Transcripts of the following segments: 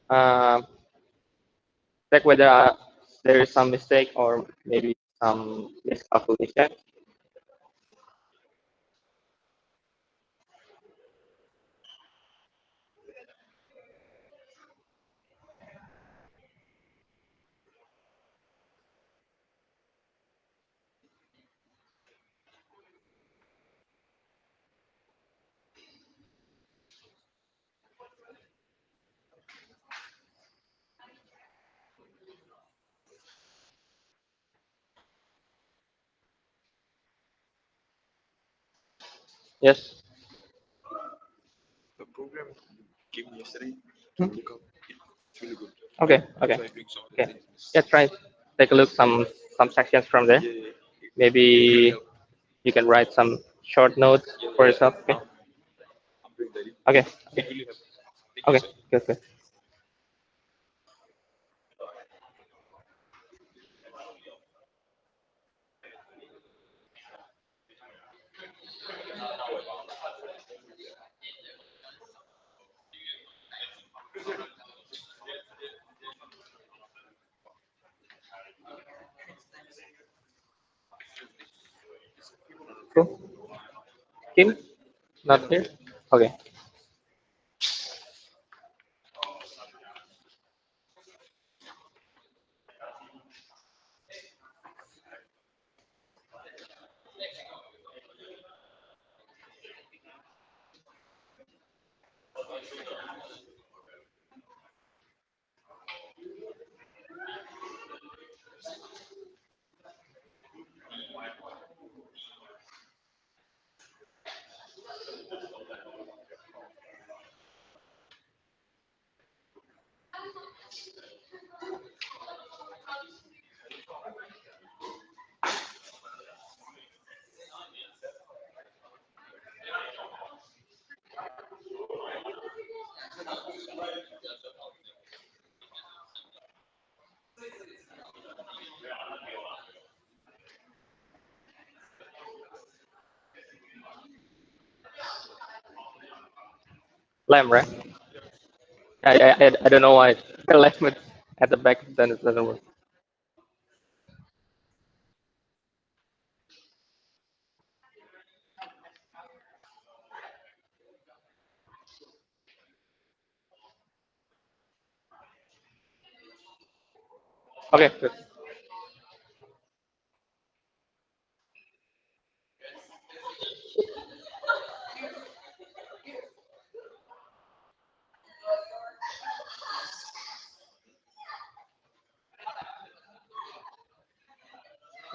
uh, check whether there is some mistake or maybe some miscalculation. Yes. The program you gave me yesterday, Hmm? look up, it's really good. Okay. I Okay. try doing some of the Okay. things. Yeah. Try take a look some sections from there. Yeah, yeah, it really Maybe helped. you can write some short notes Yeah, for yeah. yourself. Okay. I'm doing that. Okay. It really helped. Thank you, Okay. sir. Good. Good. Cool. Kim, not here. Okay. Lamb, right? I don't know why the lamb is at the back then it doesn't work. Okay. Good.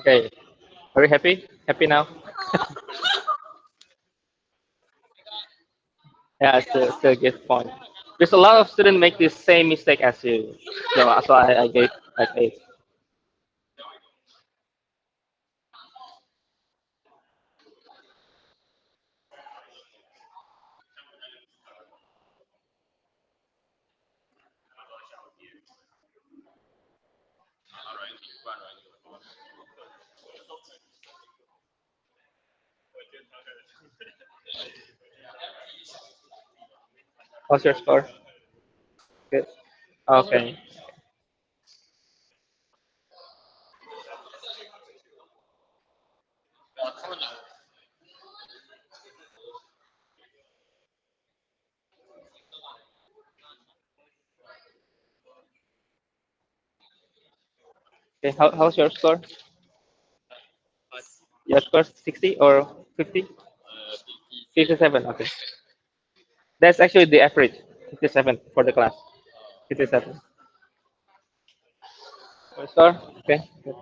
Okay. Are you happy? Happy now? Yeah, it's a good point. There's a lot of students make the same mistake as you. So I gave like eight. What's your score? Good. Okay. Okay. How's your score? Your score 60 or 50? 57. Okay. That's actually the average. 57 for the class. 57. Your score? Okay. Good.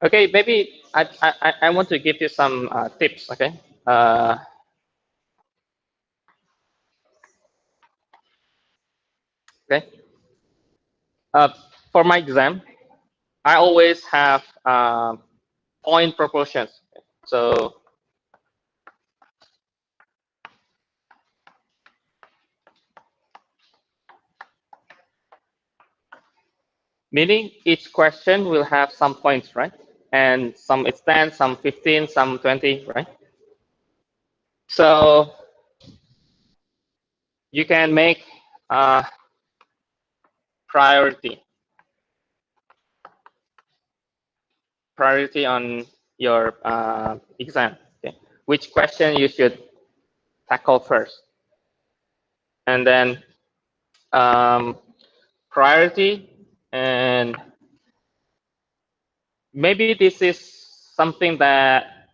Okay. Maybe I want to give you some tips. Okay. Uh, okay. Uh, for my exam, I always have point proportions. So meaning each question will have some points, right? And some it's 10, some 15, some 20, right? So you can make priority on your exam. Okay? Which question you should tackle first, and then priority, and maybe this is something that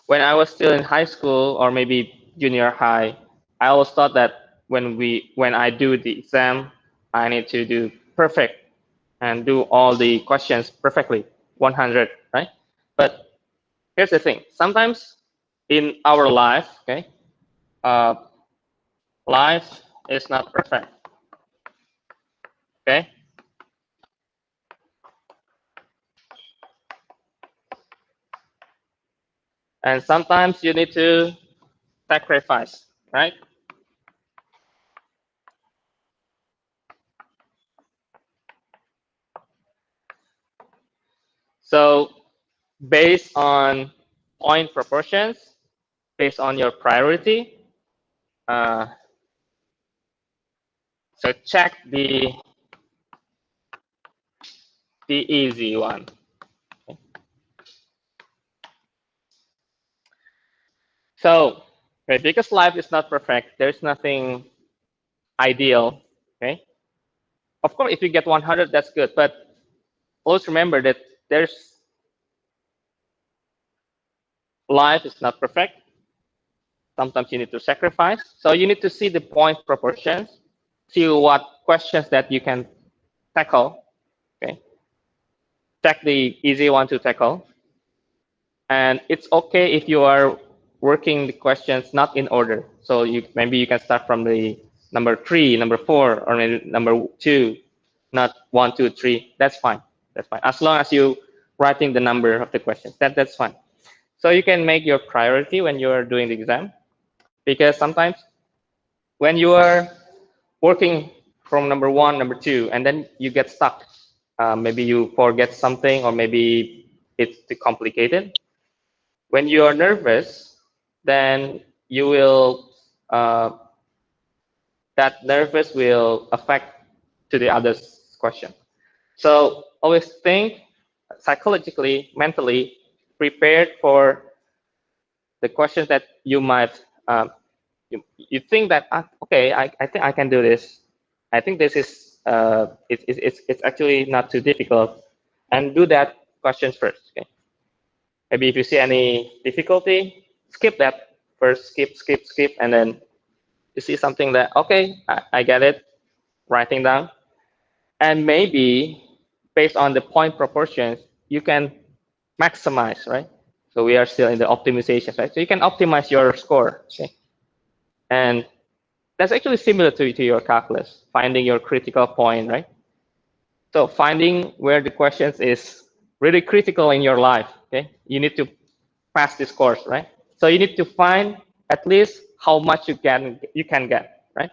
when I was still in high school or maybe junior high, I always thought that when I do the exam, I need to do perfect and do all the questions perfectly, 100, right? But here's the thing: sometimes in our life, okay, uh, life is not perfect, okay, and sometimes you need to sacrifice, right? So based on point proportions, based on your priority, uh, so check the easy one. Okay. So right, because life is not perfect, there's nothing ideal. Okay. Of course, if you get 100, that's good. But always remember that there's life is not perfect. Sometimes you need to sacrifice. So you need to see the point proportions, see what questions that you can tackle. Okay. Check the easy one to tackle. And it's okay if you are working the questions not in order. So maybe you can start from the number 3, number 4, or maybe number 2, not 1, 2, 3. That's fine. That's fine. As long as you writing the number of the questions, that's fine. So you can make your priority when you are doing the exam, because sometimes when you are working from number 1, number 2, and then you get stuck. Maybe you forget something, or maybe it's too complicated. When you are nervous, then you will that nervous will affect to the other's question. So always think psychologically, mentally prepared for the questions that you might you think that okay, I think I can do this. I think this is it's actually not too difficult, and do that questions first. Okay. Maybe if you see any difficulty, skip that first, skip, and then you see something that, okay, I get it, writing down. And maybe based on the point proportions, you can maximize, right? So we are still in the optimization, right? So you can optimize your score, okay? And that's actually similar to your calculus, finding your critical point, right? So finding where the questions is really critical in your life, okay? You need to pass this course, right? So you need to find at least how much you can get, right?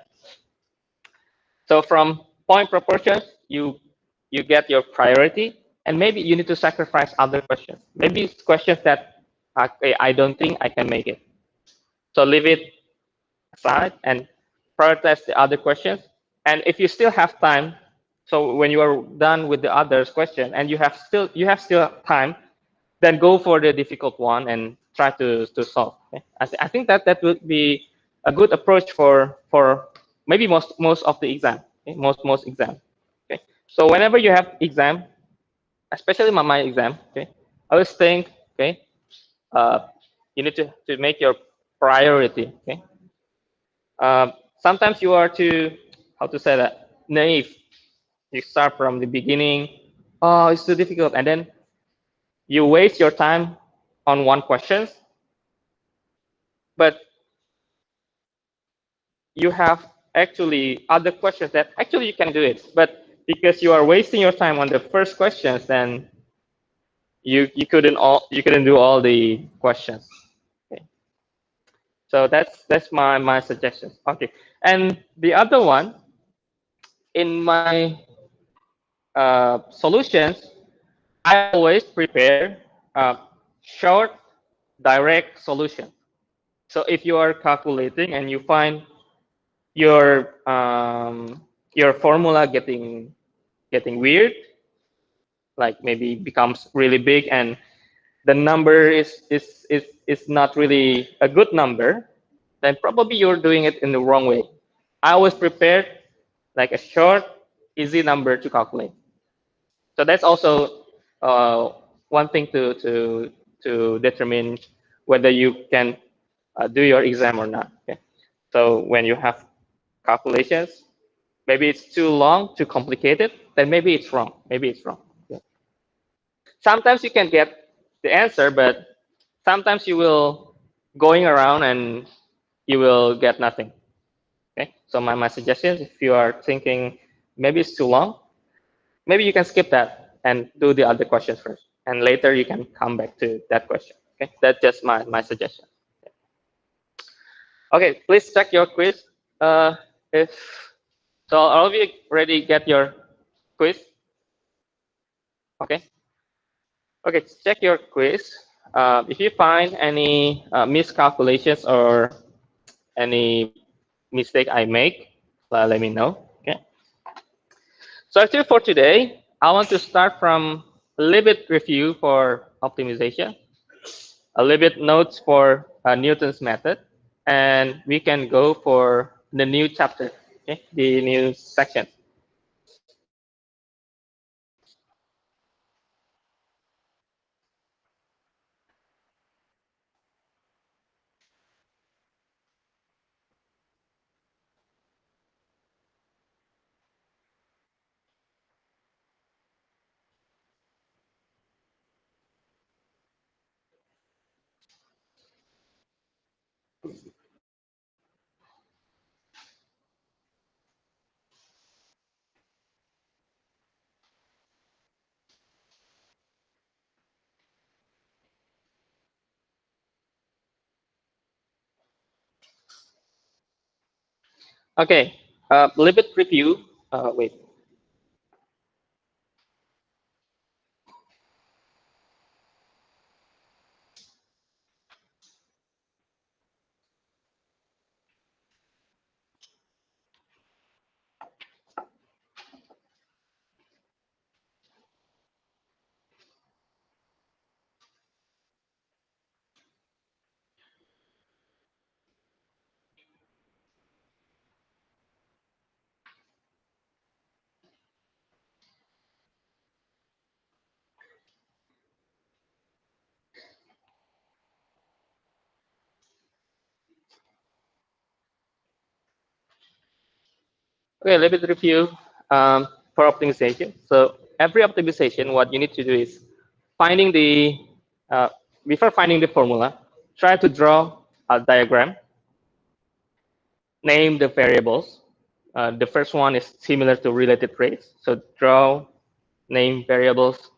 So from point proportions, you get your priority, and maybe you need to sacrifice other questions. Maybe it's questions that okay, I don't think I can make it. So leave it aside and prioritize the other questions. And if you still have time, so when you are done with the others question and you have still time, then go for the difficult one and try to solve. Okay? I think that would be a good approach for maybe most of the exam. Okay? Most exam. Okay. So whenever you have exam, especially my exam, okay, I always think, okay, uh, you need to make your priority. Okay. Sometimes you are too, how to say that, naive. You start from the beginning. Oh, it's too difficult, and then you waste your time on one question, but you have actually other questions that actually you can do it, but because you are wasting your time on the first questions, then you couldn't do all the questions. Okay. So that's my suggestion. Okay, and the other one in my solutions, I always prepare a short, direct solution. So if you are calculating and you find your formula getting weird, like maybe becomes really big and the number is not really a good number, then probably you're doing it in the wrong way. I always prepare like a short, easy number to calculate. So that's also uh, one thing to determine whether you can do your exam or not. Okay. So when you have calculations, maybe it's too long, too complicated, then maybe it's wrong. Maybe it's wrong. Okay. Sometimes you can get the answer, but sometimes you will going around and you will get nothing. Okay. So my suggestion, if you are thinking maybe it's too long, maybe you can skip that and do the other questions first, and later you can come back to that question. Okay, that's just my suggestion. Okay, please check your quiz. If so, all of you already get your quiz. Okay. Okay, check your quiz. If you find any miscalculations or any mistake I make, let me know. Okay. So actually for today, I want to start from a little bit review for optimization, a little bit notes for Newton's method, and we can go for the new chapter, okay, the new section. Okay, a little bit review. Wait. Okay, a little bit review for optimization. So every optimization, what you need to do is finding the before finding the formula, try to draw a diagram, name the variables. The first one is similar to related rates. So draw, name variables,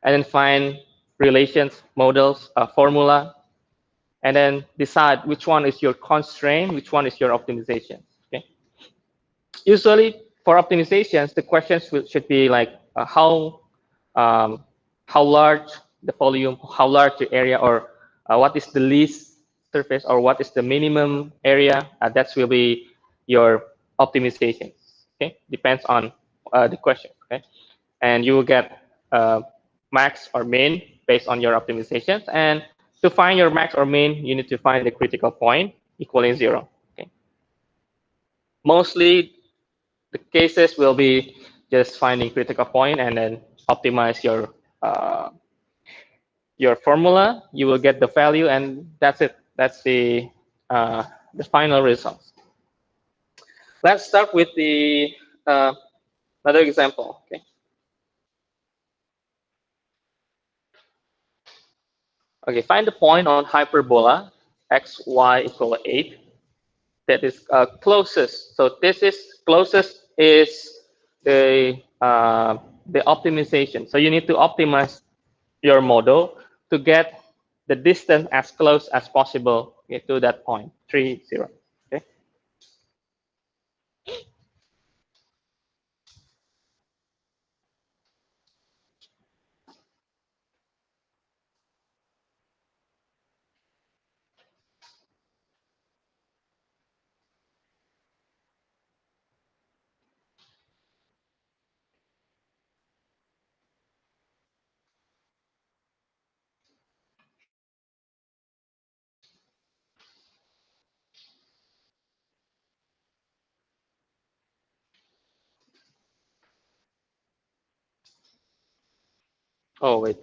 and then find relations, models, formula, and then decide which one is your constraint, which one is your optimization. Okay. Usually for optimizations, the questions should be like um, how large the volume, how large the area, or what is the least surface, or what is the minimum area. That will be your optimization. Okay, depends on the question. Okay, and you will get max or min based on your optimizations. And to find your max or min, you need to find the critical point equaling 0. Okay, mostly the cases will be just finding critical point and then optimize your formula. You will get the value, and that's it. That's the final results. Let's start with the another example. Okay. Okay. Find the point on hyperbola x y equal 8. that is closest. So this is closest is the optimization. So you need to optimize your model to get the distance as close as possible, okay, to that point, 3, 0. Okay. Oh, wait.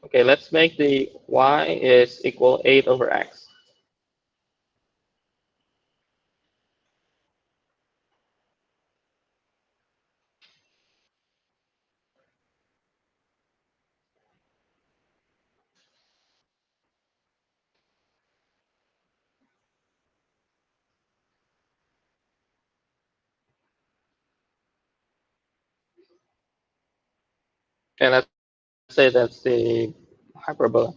Okay, let's make the y is equal 8 over x. And let's say that's the hyperbola.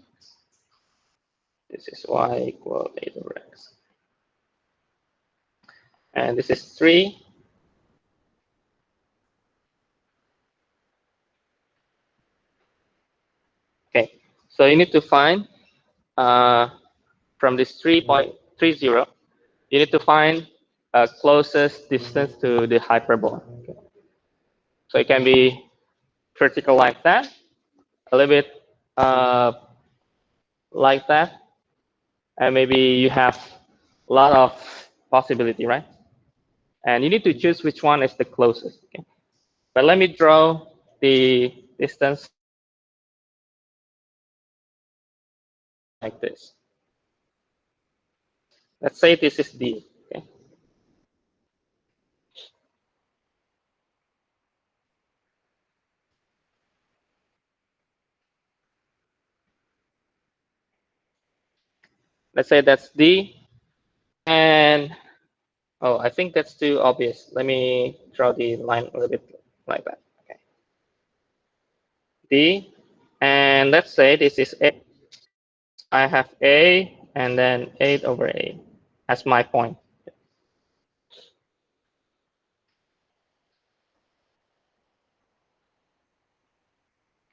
This is y equal 8 over x. And this is 3. Okay, so you need to find from this 3.30, you need to find closest distance to the hyperbola. Okay. So it can be vertical like that, a little bit like that, and maybe you have a lot of possibility, right? And you need to choose which one is the closest. Okay? But let me draw the distance like this. Let's say this is D. Okay? Let's say that's D. And, oh, I think that's too obvious. Let me draw the line a little bit like that. Okay. D. And let's say this is A. I have A and then 8 over A as my point.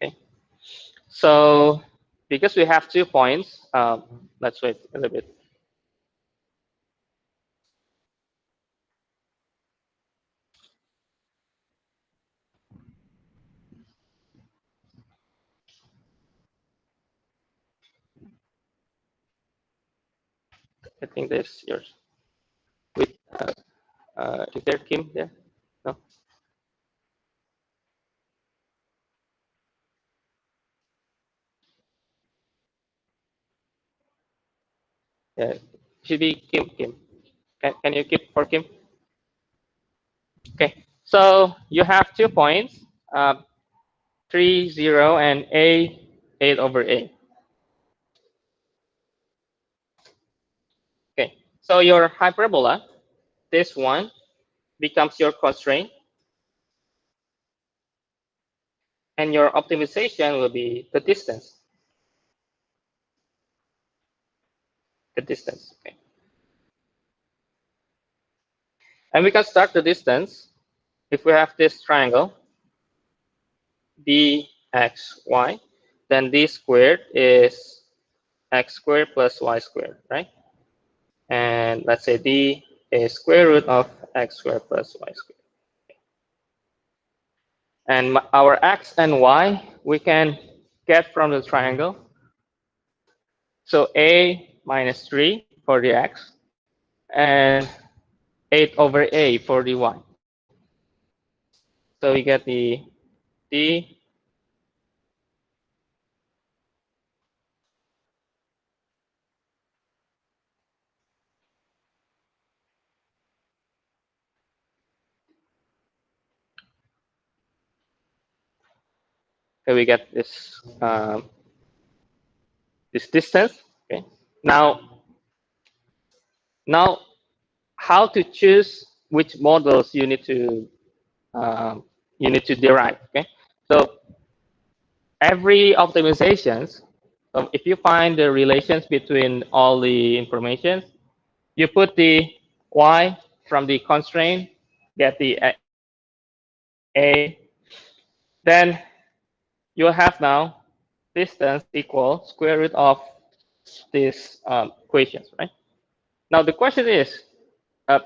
Okay. So because we have 2 points, let's wait a little bit. I think this is yours. Wait, is there Kim there? No. Yeah, should be Kim. Kim. Can you keep for Kim? Okay. So you have 2 points, 3, 0, and A 8 over A. Okay. So your hyperbola, this one, becomes your constraint. and your optimization will be the distance. The distance. Okay. And we can start the distance if we have this triangle dxy, then d squared is x squared plus y squared, right? And let's say d is square root of x squared plus y squared. And our x and y we can get from the triangle. So a minus 3 for the x and 8 over a for the y. So we get the d so we get this this distance. Okay. Now how to choose which models you need to derive. Okay. So every optimizations, if you find the relations between all the information, you put the y from the constraint, get the a, then you have now distance equal square root of these equations, right? Now the question is, uh,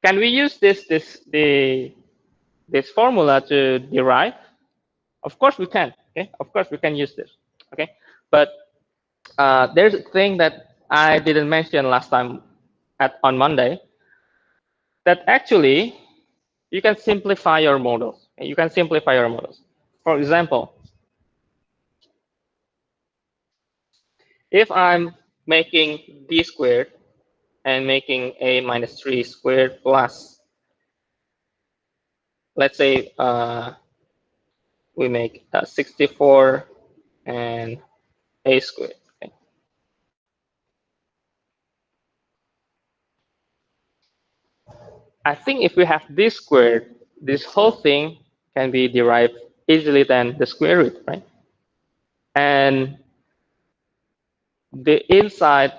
can we use this formula to derive? Of course we can. Okay, of course we can use this. Okay, but there's a thing that I didn't mention last time on Monday, that actually you can simplify your models. You can simplify your models. For example, if I'm making d squared and making a minus 3 squared plus, let's say we make 64 and a squared. Okay. I think if we have this squared, this whole thing can be derived easily than the square root, right? And the inside,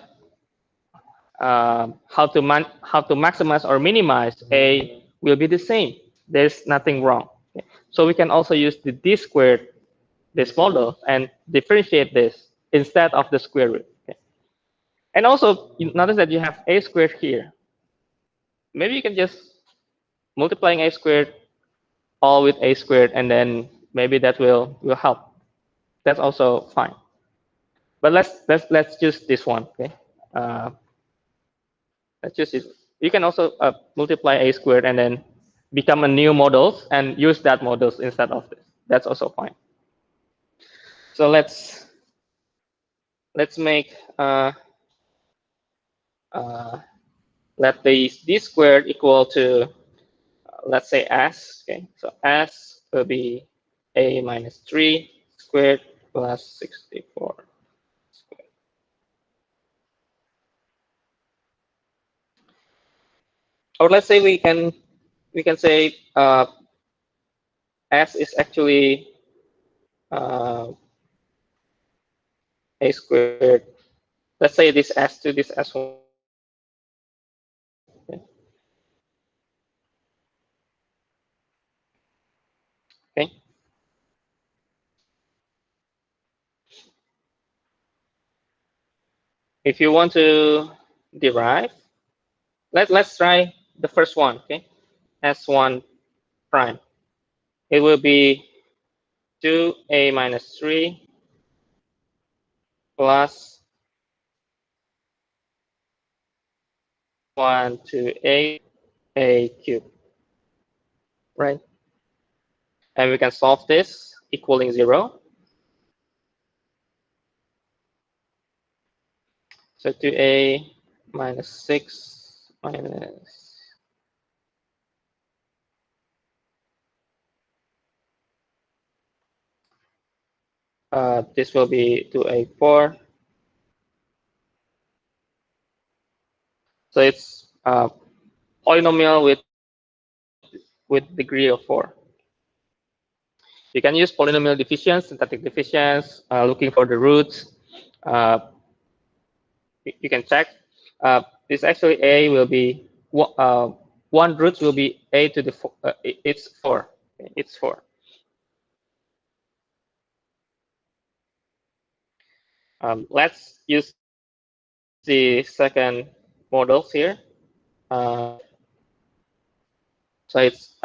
how to maximize or minimize a will be the same. There's nothing wrong. Okay. So we can also use the d squared, this model, and differentiate this instead of the square root. Okay. And also, you notice that you have a squared here. Maybe you can just multiplying a squared all with a squared, and then maybe that will help. That's also fine. But let's choose this one. Okay. Uh, let's choose this. You can also multiply a squared and then become a new models and use that models instead of this. That's also fine. So let's make uh, let the d squared equal to let's say s. Okay, so s will be a minus 3 squared plus 64 squared. Or let's say we can say s is actually a squared. Let's say this s2, this s1. Okay. Okay. If you want to derive, let's try the first one. Okay, s1 prime. It will be 2a minus 3 plus 1 to a cubed, right? And we can solve this equaling 0. So 2a minus 6 minus this will be 2a4. So it's polynomial with degree of 4. You can use polynomial division, syntactic divisions, looking for the roots. You can check. This actually a will be one root will be a to the it's 4. It's 4. Let's use the second models here. So it's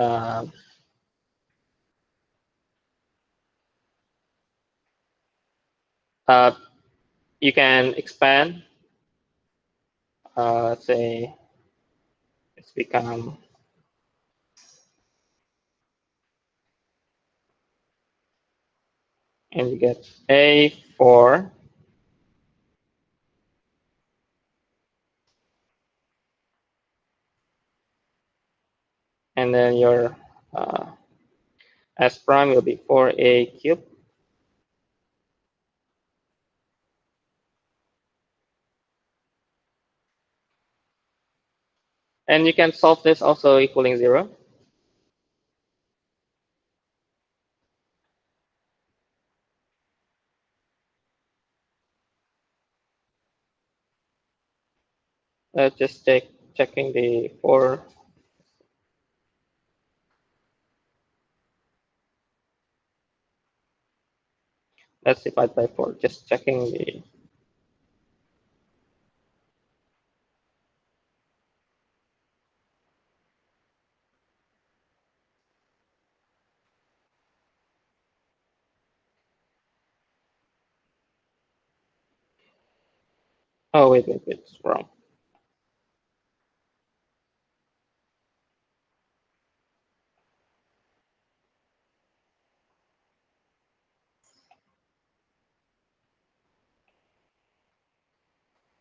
you can expand. Let's say it's become and you get A4 and then your S prime will be 4A cubed. And you can solve this also equaling 0. Just checking the 4. Let's divide by 4. Just checking the. Oh, wait, it's wrong.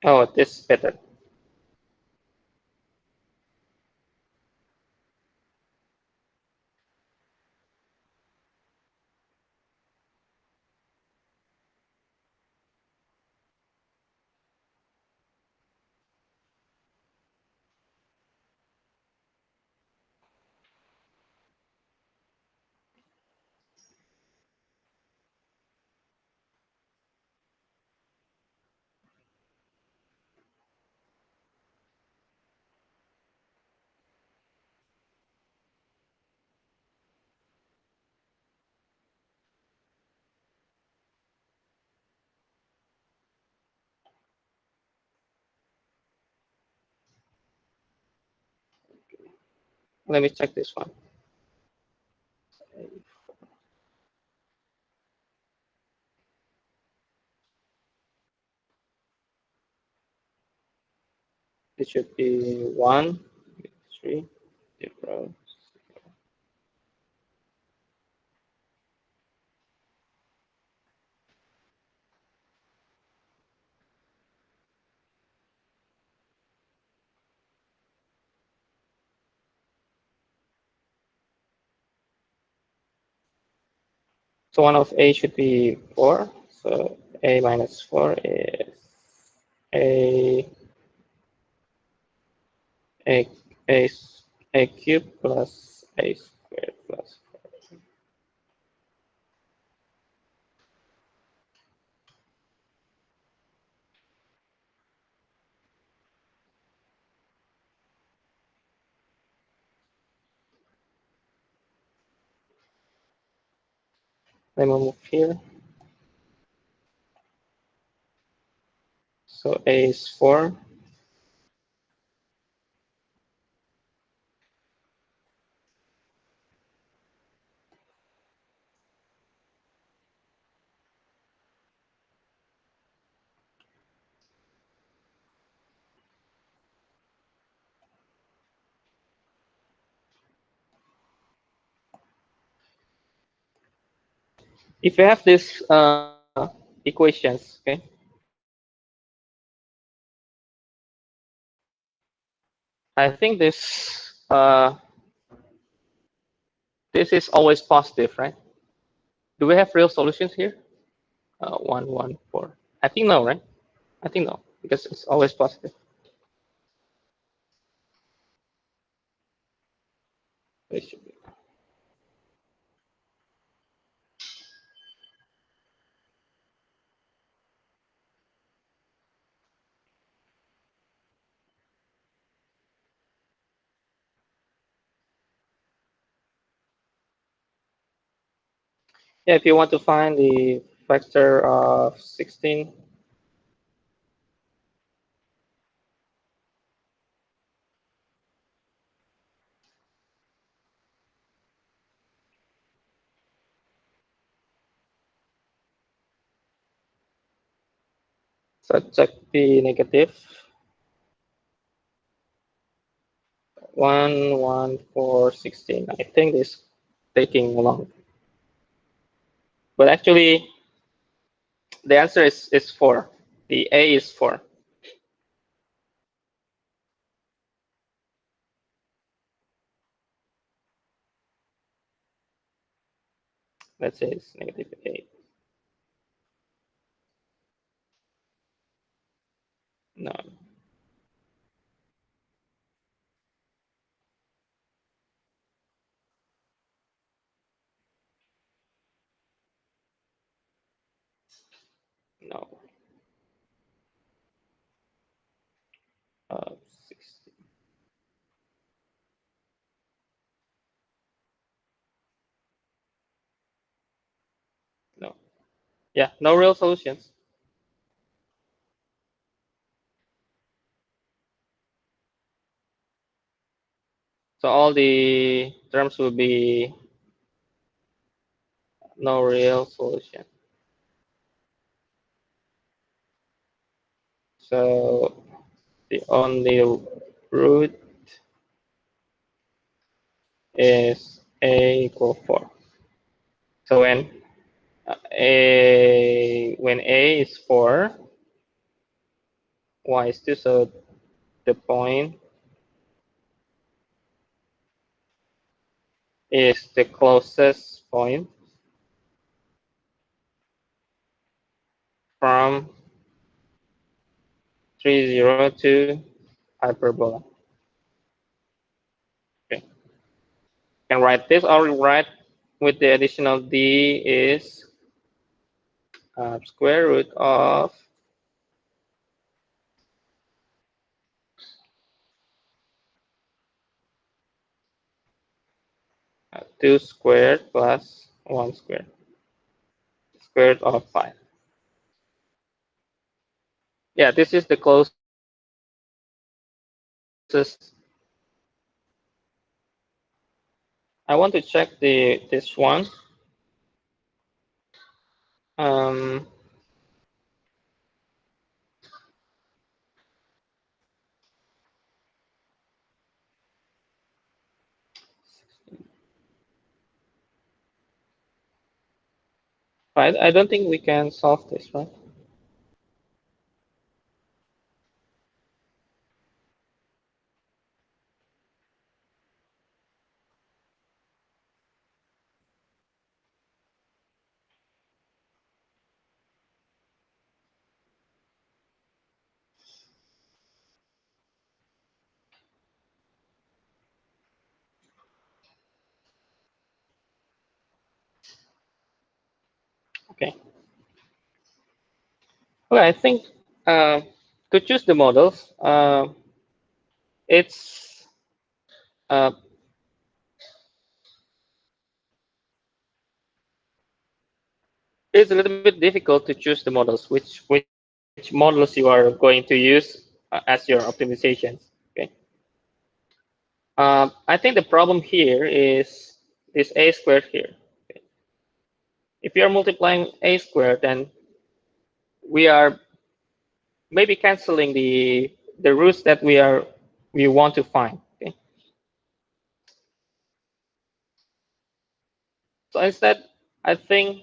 Oh, this is better. Let me check this one. It should be 1, 3, 0. So 1 of A should be 4. So A minus 4 is A a a a cube plus a squared plus 4. Let me move here. So A is 4. If you have these equations, okay, I think this is always positive, right? Do we have real solutions here? 1, 1, 4. I think no, right? I think no, because it's always positive. It should be. Yeah, if you want to find the factor of 16, so check the negative 11416. I think this taking long, but actually the answer is 4. The A is 4. Let's say it's negative 8. No, no. 16. No. Yeah, no real solutions. So all the terms will be no real solution. So the only root is A equal 4. So when A is 4, Y is 2. So the point is the closest point from 30 to hyperbola. Okay. Can write this, or write with the additional D is square root of 2 squared plus 1 squared, square root of 5. Yeah, this is the closest. I want to check this one. Um, I don't think we can solve this, right? Okay. Okay, I think uh, to choose the models, it's uh, it's a little bit difficult to choose the models, which models you are going to use as your optimizations. Okay. I think the problem here is this a squared here. Okay. If you are multiplying a squared, then we are maybe canceling the roots that we want to find. Okay. So instead, I think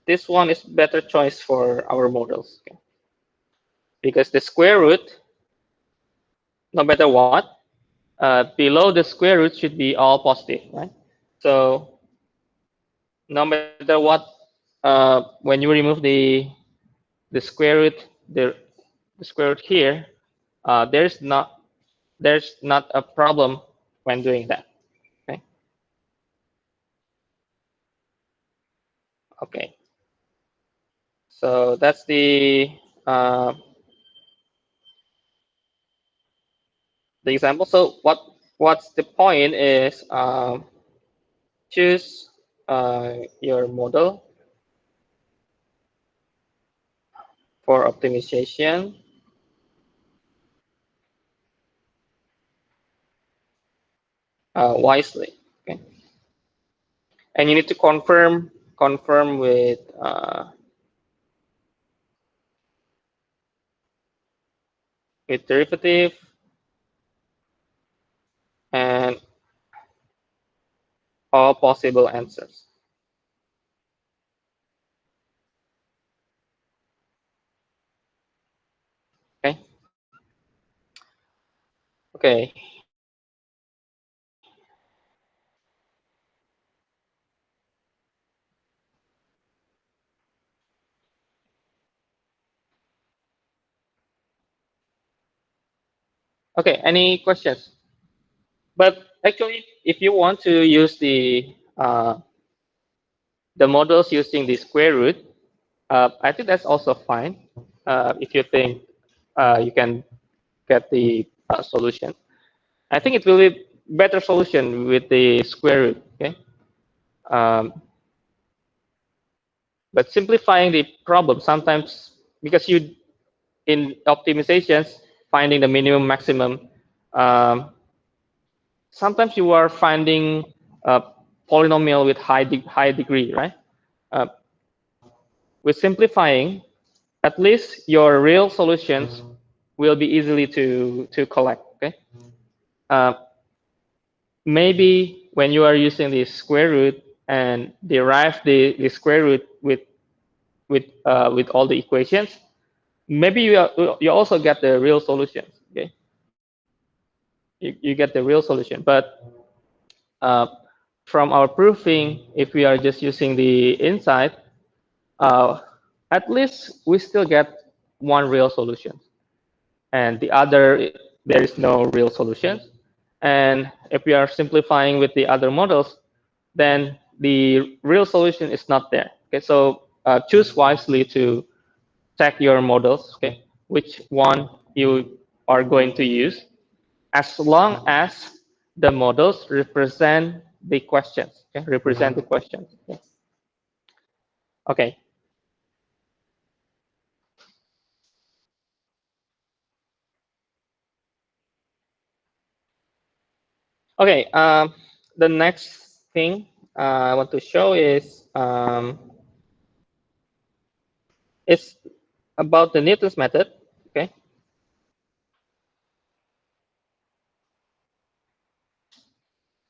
this one is better choice for our models. Okay. Because the square root, no matter what, below the square root should be all positive, right? So no matter what, when you remove the square root, the square root here, there's not a problem when doing that. Okay. Okay. So that's uh, the example. So what's the point is choose your model for optimization. Wisely. Okay, and you need to confirm with derivative and all possible answers. Okay. Okay. Okay. Any questions? But actually, if you want to use the models using the square root, I think that's also fine. If you think you can get the solution, I think it will be better solution with the square root. Okay. Um, but simplifying the problem sometimes, because you in optimizations finding the minimum maximum, um, sometimes you are finding a polynomial with high degree, right? Uh, with simplifying, at least your real solutions will be easily to collect. Okay. Uh, Maybe when you are using the square root and derive the square root with all the equations, maybe you also get the real solutions. Okay. You get the real solution, but uh, from our proofing, if we are just using the insight, uh, at least we still get one real solution, and the other there is no real solution. And if we are simplifying with the other models, then the real solution is not there. Okay, so choose wisely to check your models. Okay, which one you are going to use, as long as the models represent the questions. Okay, represent the questions. Okay. Okay. Okay. The next thing I want to show is it's about the Newton's method. Okay.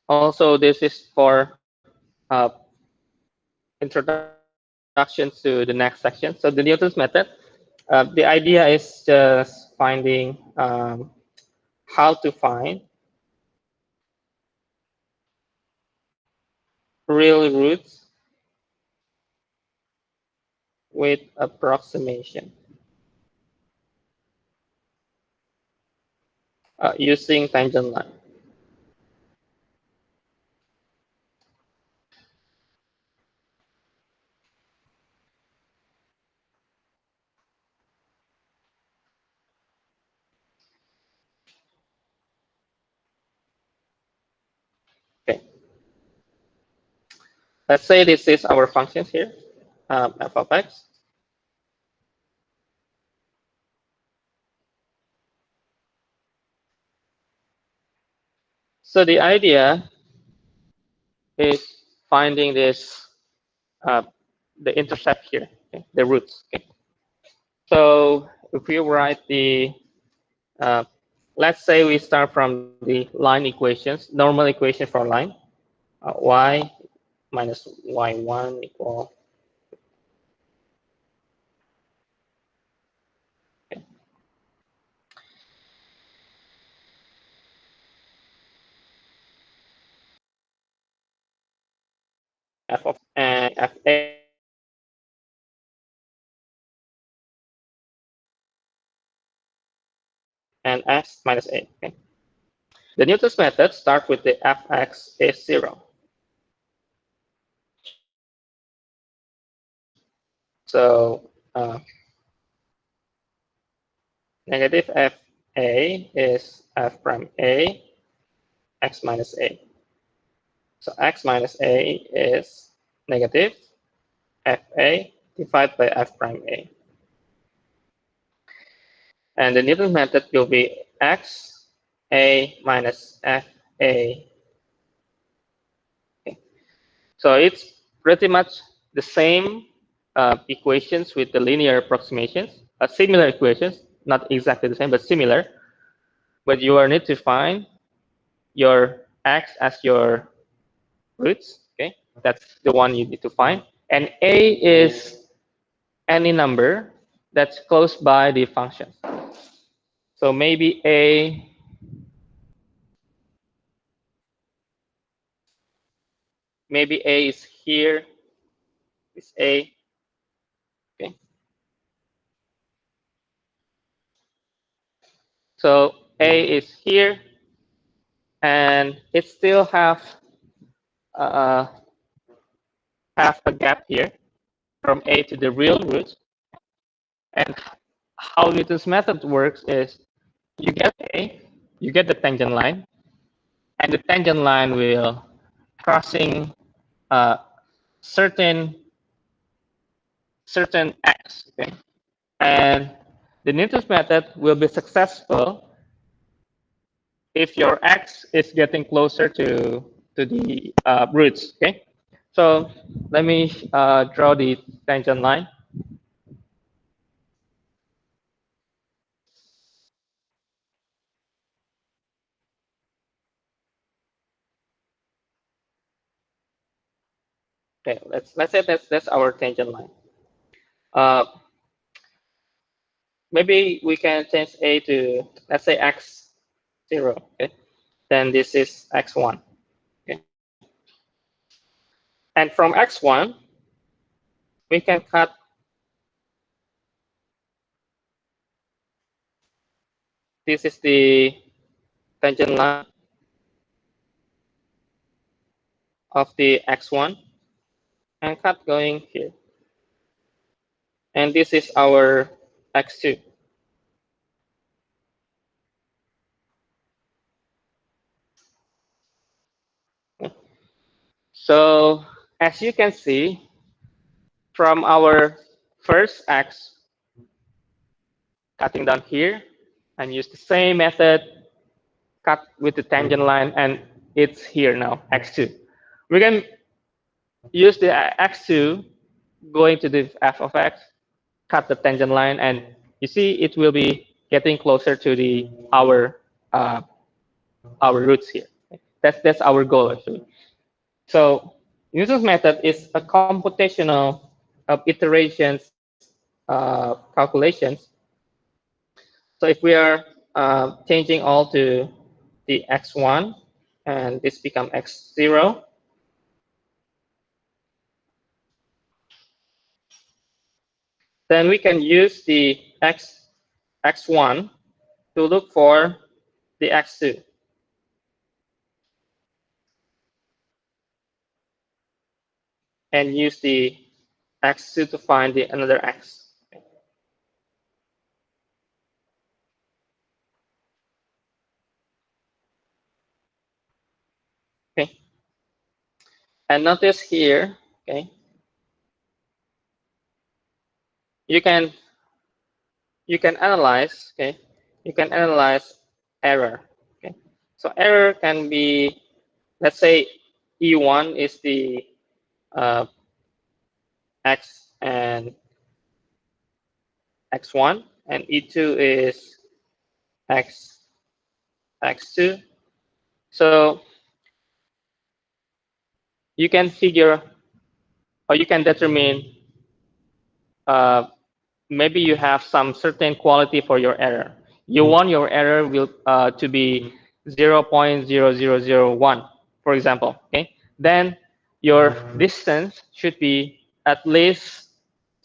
Also, this is for introduction to the next section. So the Newton's method, the idea is just finding how to find real roots with approximation using tangent line. Okay. Let's say this is our functions here, f of x. So the idea is finding this, uh, the intercept here, okay, the roots. Okay. So if we write the, uh, let's say we start from the line equations, normal equation for line, y minus y1 equal, okay, f of and fa and x minus a. Okay. The Newton's method starts with the fx is 0. So negative fa is f prime a x minus a. So x minus a is negative fa divided by f prime a. And the Newton's method will be x a minus f a. Okay. So it's pretty much the same equations with the linear approximations, similar equations, not exactly the same, but similar. But you will need to find your x as your roots. Okay, that's the one you need to find. And a is any number that's close by the function. So maybe a is here. Is a. Okay. So a is here, and it still uh, have a gap here from a to the real root. And how Newton's method works is you get a, you get the tangent line, and the tangent line will crossing uh, certain x. Okay, and the Newton's method will be successful if your x is getting closer to the roots. Okay, so let me draw the tangent line. Okay, let's say that's our tangent line. Uh, maybe we can change a to, let's say, x0. Okay, then this is x1. Okay, and from x1 we can cut this is the tangent line of the x1 and cut going here. And this is our x2. So as you can see, from our first x, cutting down here, and use the same method, cut with the tangent line, and it's here now, x2. We can use the x2 going to the f of x, cut the tangent line, and you see it will be getting closer to the our roots here. That's our goal actually. So Newton's method is a computational of iterations calculations. So if we are changing all to the x1 and this become x0, then we can use the x1 to look for the x2 and use the x2 to find the another x. Okay. And notice here, okay, you can analyze, okay, you can analyze error. Okay. So error can be, let's say E1 is the x and x1, and E2 is x2. So you can figure, or you can determine, uh, maybe you have some certain quality for your error. You want your error will to be 0.0001, for example. Okay, then your distance should be at least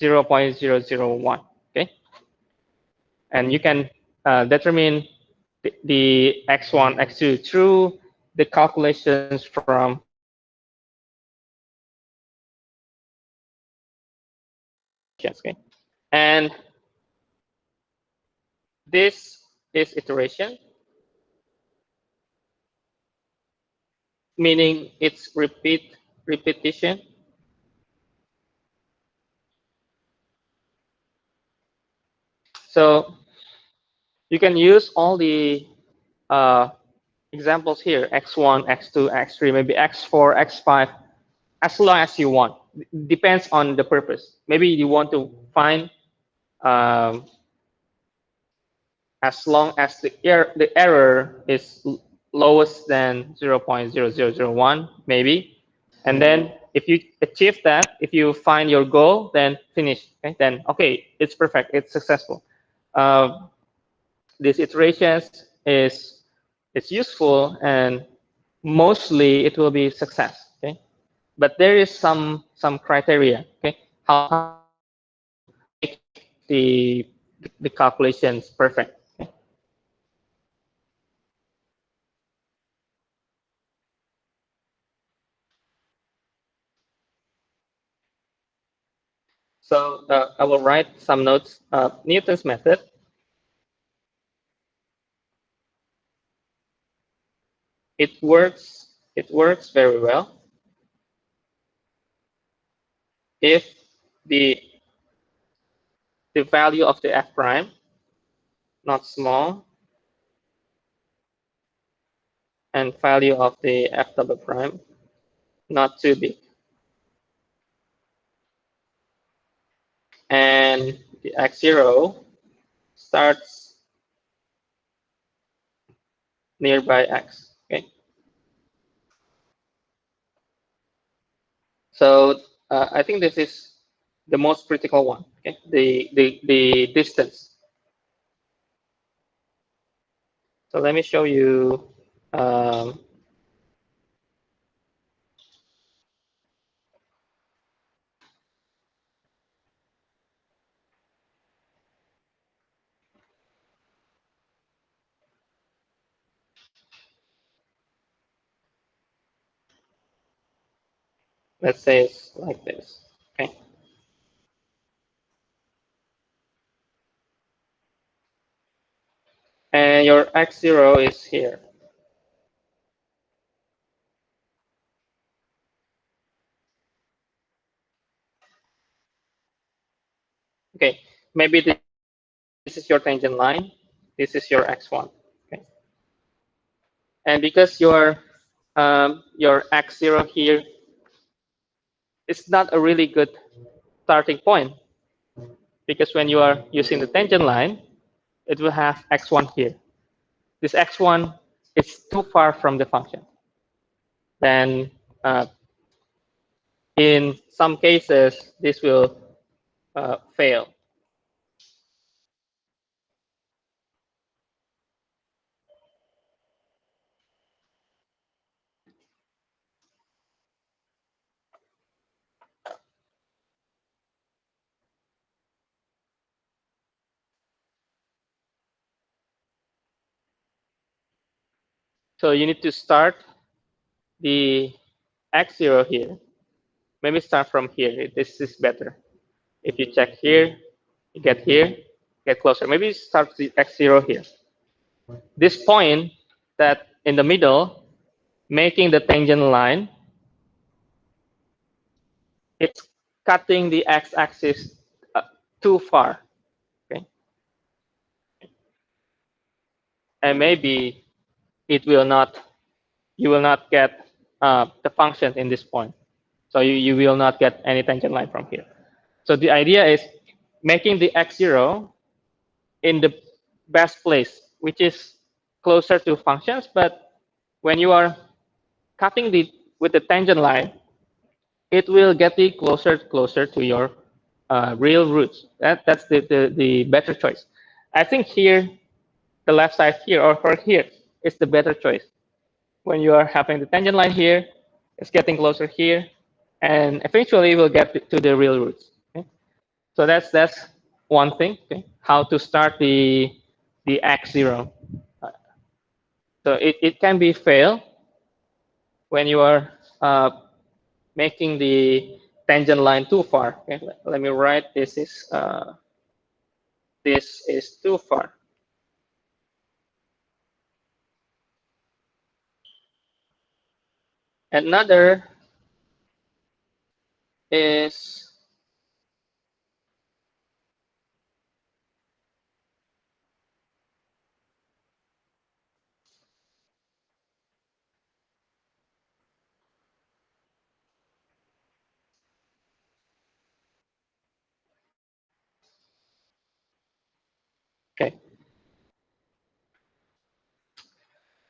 0.001. Okay, and you can determine the x1, x2 through the calculations from okay, and this is iteration, meaning it's repetition. So You can use all the examples here, x1, x2, x3, maybe x4, x5, as long as you want. Depends on the purpose. Maybe you want to find um, as long as the error is lowest than 0.0001, maybe. And then if you achieve that, if you find your goal, then finish. Okay? Then, okay, it's perfect. It's successful. These iterations is it's useful, and mostly it will be success. Okay, but there is some criteria. Okay, how to make the calculations perfect. Okay? So I will write some notes. Newton's method. It works. It works very well if the the value of the f prime not small and value of the f double prime not too big, and the x0 starts nearby x. Okay, so I think this is the most critical one. Okay, the distance. So let me show you. Um, let's say it's like this. Okay, and your x0 is here. Okay, maybe this is your tangent line. This is your x1. Okay, and because your x0 here is not a really good starting point, because when you are using the tangent line, it will have x1 here. This x1 is too far from the function. Then in some cases, this will fail. So you need to start the x0 here. Maybe start from here. This is better. If you check here, you get here, get closer. Maybe start the x0 here. This point that in the middle, making the tangent line, it's cutting the x-axis too far. Okay, and maybe it will not. You will not get the function in this point. So you will not get any tangent line from here. So the idea is making the x0 in the best place, which is closer to functions. But when you are cutting with the tangent line, it will get you closer to your real roots. That's the better choice. I think here, the left side here or here is the better choice. When you are having the tangent line here, it's getting closer here, and eventually we'll get to the real roots. Okay? So that's one thing. Okay? How to start the x0. So it can be fail when you are making the tangent line too far. Okay? Let me write this is too far. Another is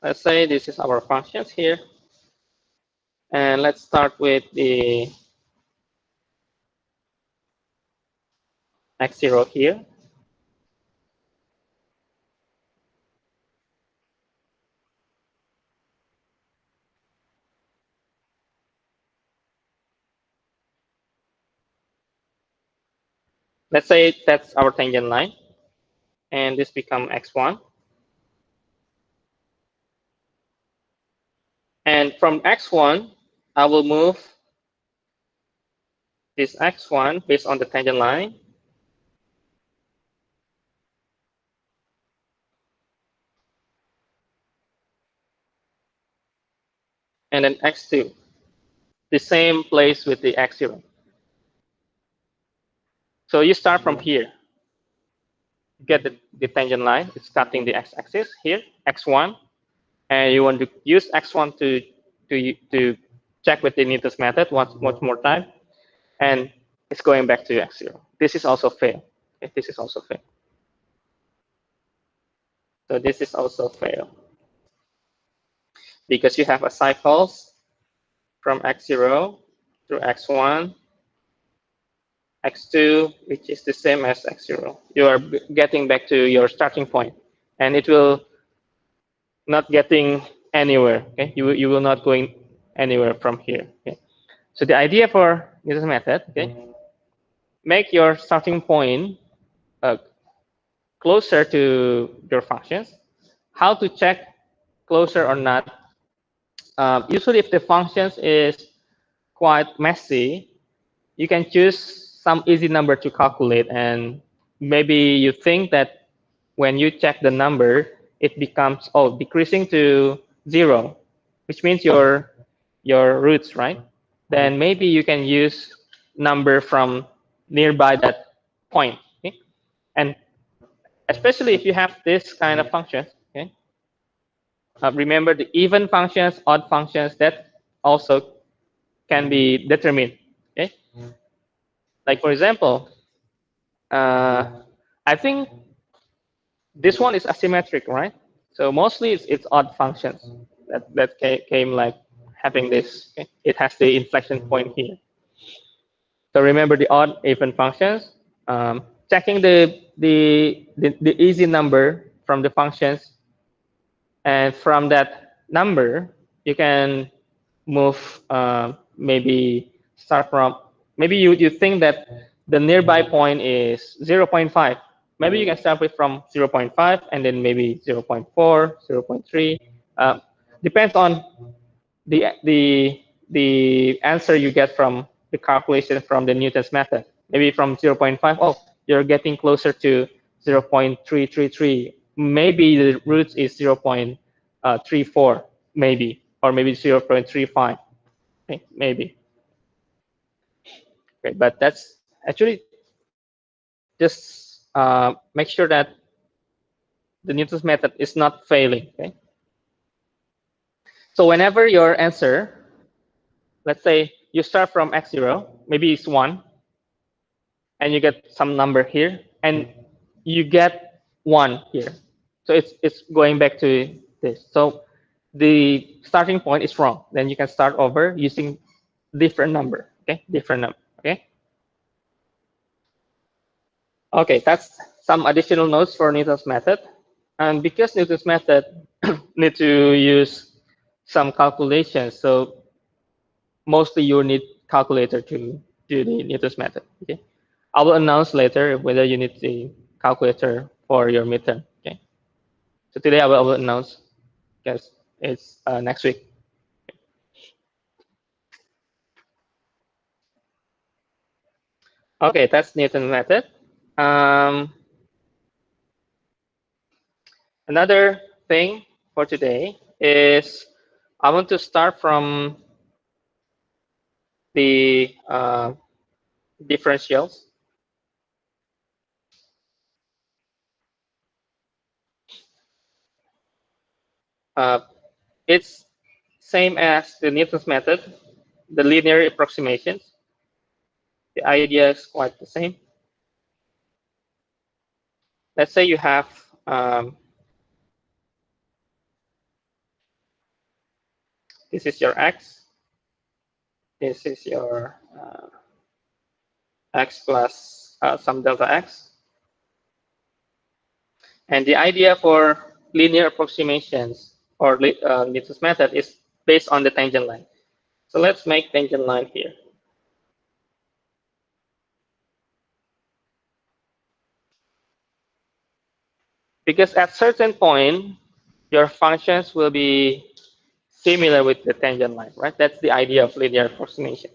let's say this is our functions here. And let's start with the x0 here. Let's say that's our tangent line. And this become x1. And from x1, I will move this x1 based on the tangent line. And then x2, the same place with the x0. So you start from here. Get the tangent line. It's cutting the x-axis here, x1. And you want to use x1 to check with the Newton's method one more time. And it's going back to x0. This is also fail. Okay, this is also fail. So this is also fail. Because you have a cycles from x0 to x1, x2, which is the same as x0. You are getting back to your starting point, and it will not getting anywhere. Okay, you will not going anywhere from here. Okay, so the idea for Newton's method, okay, make your starting point closer to your functions. How to check closer or not? Usually, if the functions is quite messy, you can choose some easy number to calculate, and maybe you think that when you check the number, it becomes decreasing to 0, which means your roots, right? Then maybe you can use number from nearby that point. Okay? And especially if you have this kind of functions, okay? Remember the even functions, odd functions, that also can be determined. Okay? Like for example, I think this one is asymmetric, right? So mostly it's odd functions that came like having this. Okay? It has the inflection point here. So remember the odd even functions. Checking the easy number from the functions, and from that number you can move. Maybe start from, maybe you think that the nearby point is 0.5. Maybe you can start with from 0.5 and then maybe 0.4, 0.3. Depends on the answer you get from the calculation from the Newton's method. Maybe from 0.5, you're getting closer to 0.333. Maybe the root is 0.34, maybe, or maybe 0.35, okay, maybe. Okay, but that's actually just make sure that the Newton's method is not failing. Okay. So whenever your answer, let's say you start from x0, maybe it's 1, and you get some number here, and you get 1 here. So it's going back to this. So the starting point is wrong. Then you can start over using different number. Okay, different number. Okay. Okay, that's some additional notes for Newton's method. And because Newton's method need to use some calculations, so mostly you need calculator to do the Newton's method. Okay, I will announce later whether you need the calculator for your midterm. Okay, so today I will announce because it's next week. Okay, that's Newton's method. Another thing for today is I want to start from the differentials. It's same as the Newton's method, the linear approximations. The idea is quite the same. Let's say you have This is your x. This is your x plus some delta x. And the idea for linear approximations or Newton's method is based on the tangent line. So let's make tangent line here. Because at certain point, your functions will be similar with the tangent line, right? That's the idea of linear approximations.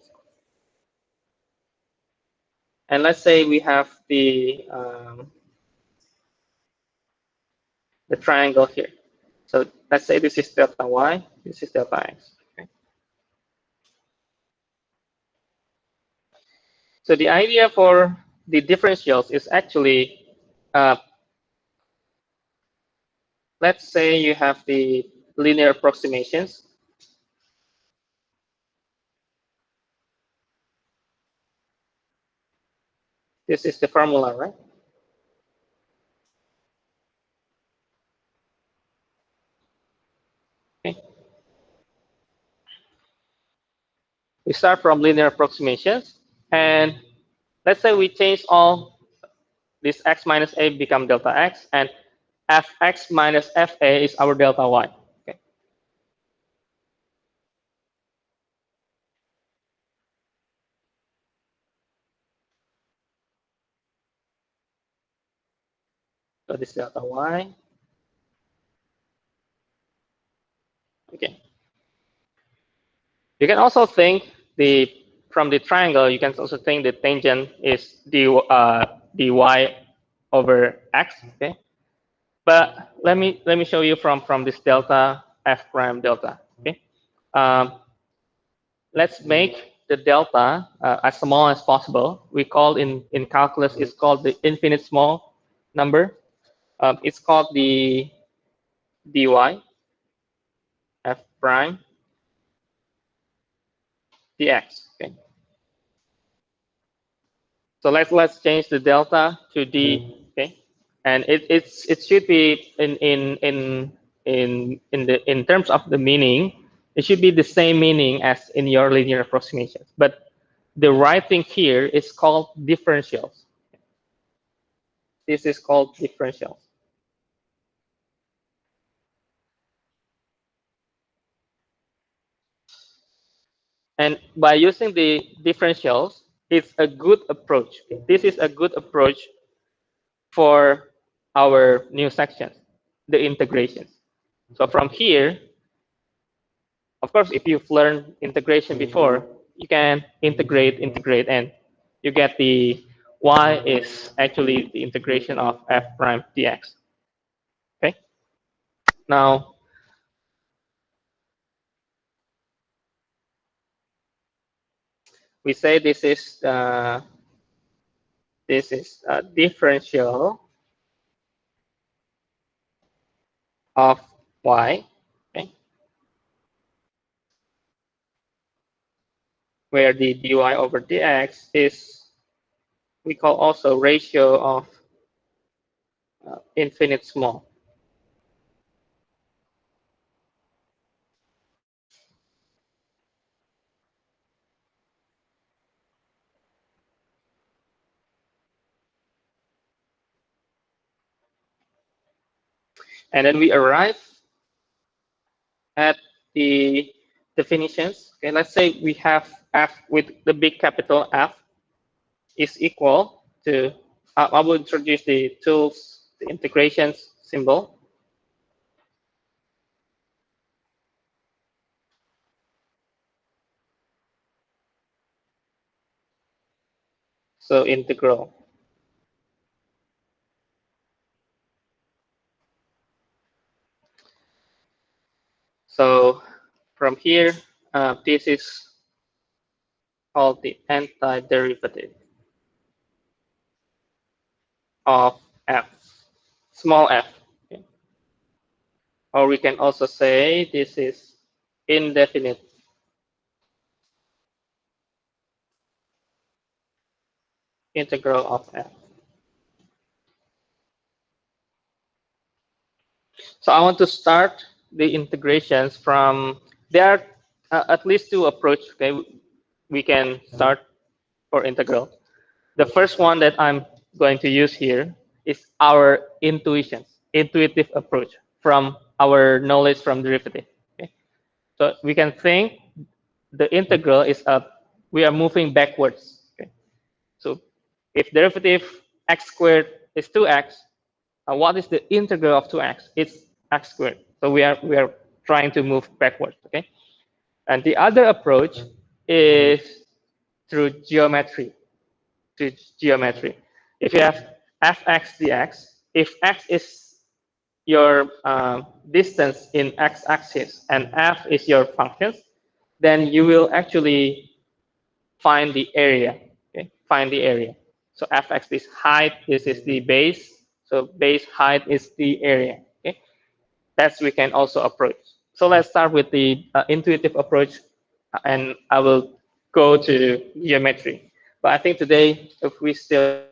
And let's say we have the triangle here. So let's say this is delta y, this is delta x. Okay. So the idea for the differentials is actually, let's say you have the linear approximations. This is the formula, right? Okay. We start from linear approximations, and let's say we change all this x minus a become delta x, and fx minus fa is our delta y. Okay. So this delta y. Okay. You can also think from the triangle. You can also think the tangent is dy over x. Okay. But let me show you from this delta f prime delta. Okay. Let's make the delta as small as possible. We call in calculus, it's called the infinite small number. It's called the dy f prime dx. Okay. So let's change the delta to d. Okay. And it should be in terms of the meaning, it should be the same meaning as in your linear approximations. But the right thing here is called differentials. This is called differentials. And by using the differentials, it's a good approach. This is a good approach for our new sections, the integrations. So from here, of course, if you've learned integration before, you can integrate, and you get the y is actually the integration of f prime dx. Okay. Now, we say this is a differential of y, okay, where the dy over dx is, we call also ratio of infinite small. And then we arrive at the definitions. Okay, let's say we have f with the big capital F is equal to, I will introduce the tools, the integrations symbol. So integral. So from here, this is called the antiderivative of f, small f. Okay. Or we can also say this is indefinite integral of f. So I want to start the integrations from, there are at least two approach. Okay, we can start for integral. The first one that I'm going to use here is our intuitive approach from our knowledge from derivative. Okay, so we can think the integral is we are moving backwards. Okay, so if derivative x squared is 2x, what is the integral of 2x? It's x squared. So we are trying to move backwards. Okay, and the other approach is through geometry. To geometry. If you have fx dx, if x is your distance in x-axis and f is your functions, then you will actually find the area. Okay, find the area. So fx is height. This is the base. So base height is the area. Okay, that's we can also approach. So let's start with the intuitive approach, and I will go to geometry. But I think today, if we still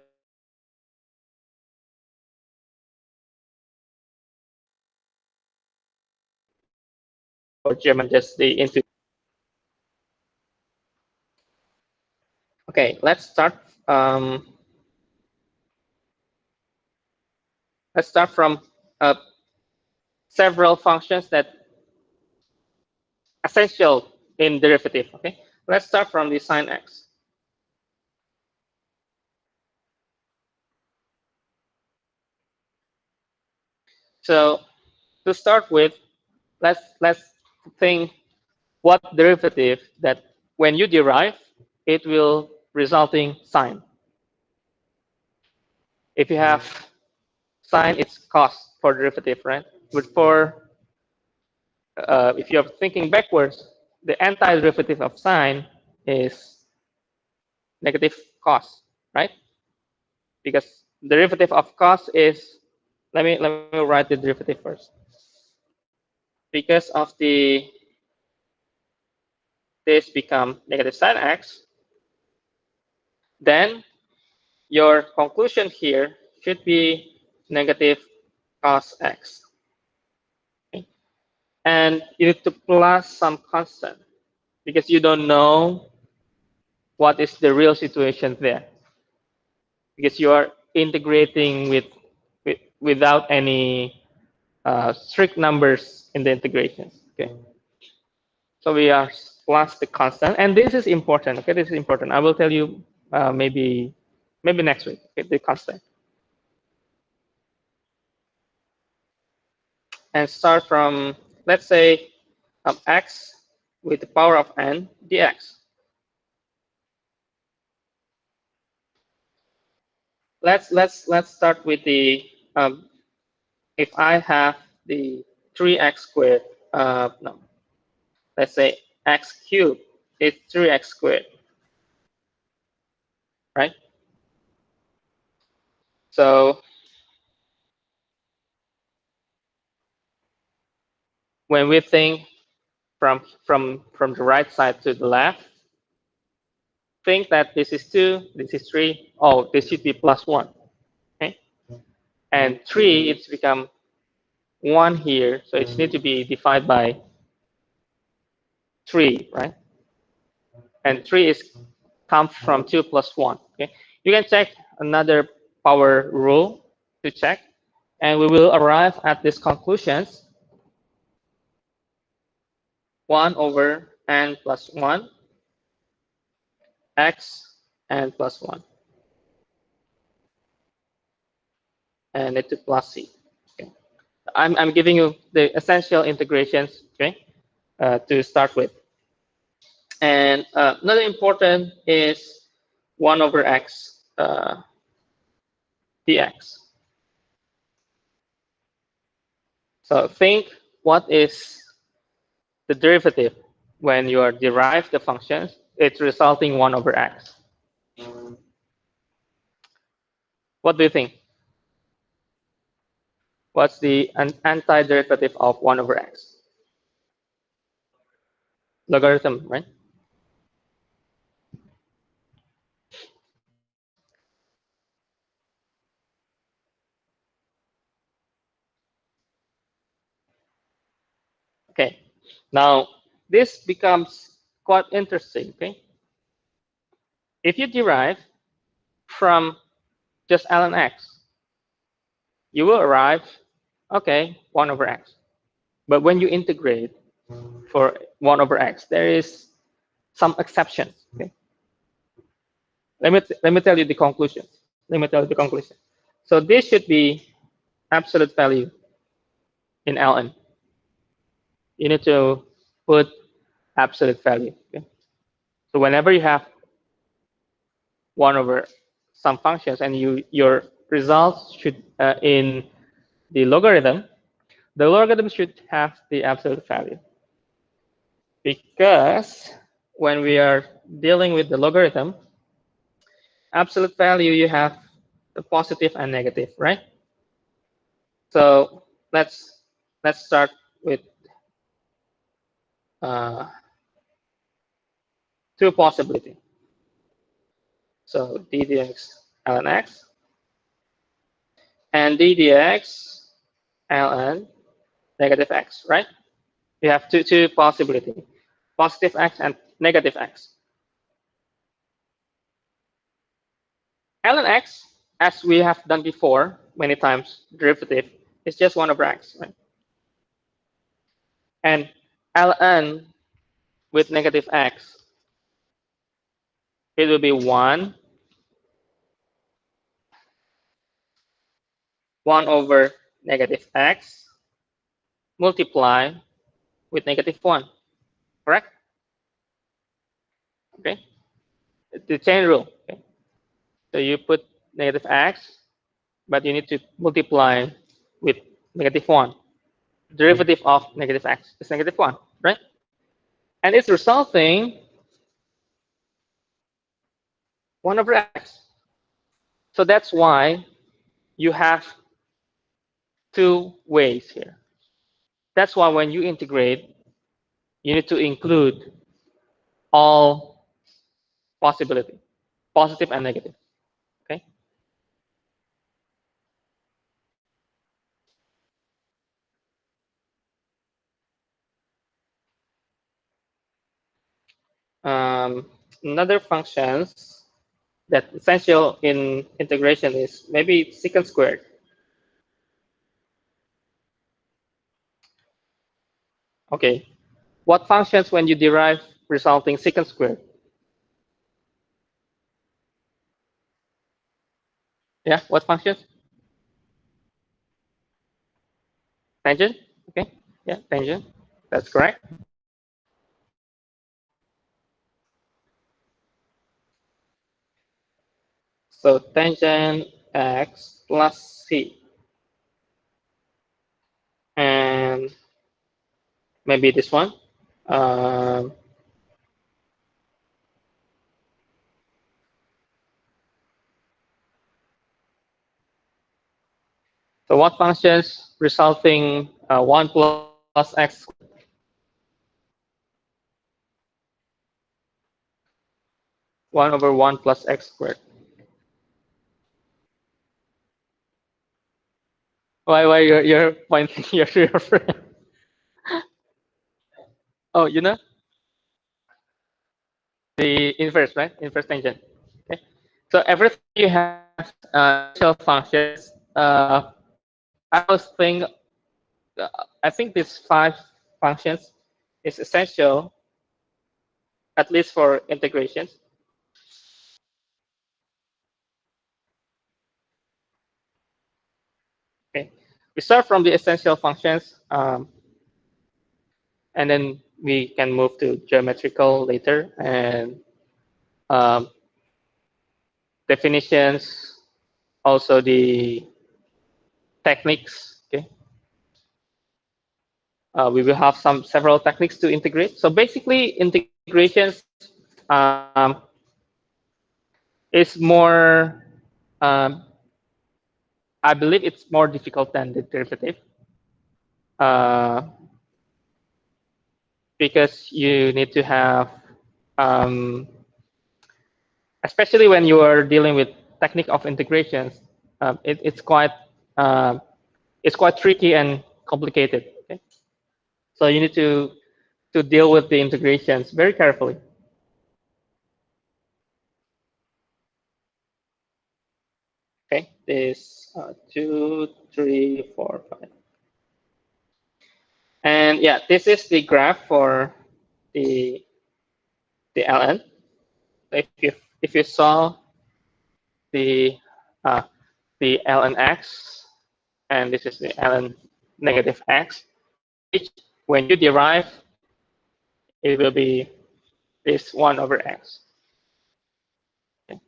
for German, just the intuitive. Okay, let's start. Um, let's start from uh, several functions that essential in derivative. Okay, let's start from the sine x. So to start with, let's think what derivative that when you derive, it will resulting sine. If you have sine, it's cos for derivative, right? But for if you're thinking backwards, the antiderivative of sine is negative cos, right? Because derivative of cos is, let me write the derivative first. Because of the this become negative sine x, then your conclusion here should be negative cos x. Okay? And you need to plus some constant because you don't know what is the real situation there. Because you are integrating without any strict numbers in the integrations. Okay, so we are plus the constant, and this is important. Okay, this is important. I will tell you maybe next week. Okay, the constant, and start from let's say x with the power of n dx. Let's start with the if I have the 3x squared. No, let's say x cubed is 3x squared, right? So when we think from the right side to the left, think that this is 2, this is 3. Oh, this should be plus 1. Okay? And 3, it's become 1 here, so it needs to be divided by 3, right? And 3 is comes from 2 plus 1. Okay? You can check another power rule to check, and we will arrive at these conclusions. 1 over n plus 1, x n plus 1, and it's plus c. Okay. I'm giving you the essential integrations, okay, to start with. And another important is 1 over x dx. So think what is the derivative when you are derive the functions, it's resulting 1 over x. What do you think? What's the antiderivative of 1 over x? Logarithm, right? Okay. Now this becomes quite interesting. Okay, if you derive from just ln x, you will arrive, okay, 1 over x. But when you integrate for 1 over x, there is some exceptions. Okay? Let me tell you the conclusion. Let me tell you the conclusion. So this should be absolute value in ln. You need to put absolute value. Okay? So whenever you have 1 over some functions and your results should in the logarithm should have the absolute value. Because when we are dealing with the logarithm, absolute value, you have the positive and negative, right? So let's start with uh, two possibilities. So d dx ln x and d dx ln negative x, right? You have two possibilities, positive x and negative x. Ln x, as we have done before many times, derivative is just 1 over x, right? And ln with negative x, it will be 1 over negative x multiply with negative 1, correct? Okay, the chain rule. Okay? So you put negative x, but you need to multiply with negative 1. Derivative of negative x is negative 1, right? And it's resulting 1 over x. So that's why you have two ways here. That's why when you integrate, you need to include all possibility, positive and negative. Okay. Another functions that essential in integration is maybe secant squared. Okay. What functions when you derive resulting secant squared? Yeah, what functions? Tangent? Okay. Yeah, tangent. That's correct. So tangent x plus c. And maybe this one. Um, so what functions resulting 1 plus x squared? 1 over 1 plus x squared. Why you're pointing your friend? Oh, you know the inverse, right? Inverse tangent. Okay. So everything you have essential functions. I was think I think these 5 functions is essential at least for integrations. Okay. We start from the essential functions, and then we can move to geometrical later and um, definitions, also the techniques. Okay. We will have several techniques to integrate. So basically, integrations is more. Um, I believe it's more difficult than the derivative uh, because you need to have, especially when you are dealing with technique of integrations, it's quite tricky and complicated. Okay? So you need to to deal with the integrations very carefully. Okay, this 2, 3, 4, 5. And yeah, this is the graph for the ln. If you saw the uh, the ln x, and this is the ln negative x, which when you derive, it will be this 1 over x. Okay.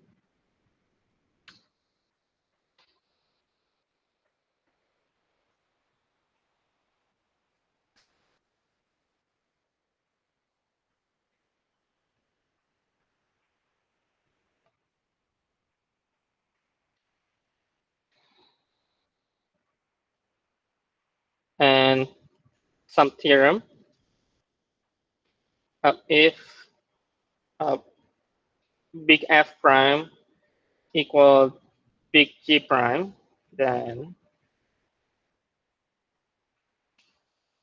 And some theorem, if uh, big F prime equal big G prime, then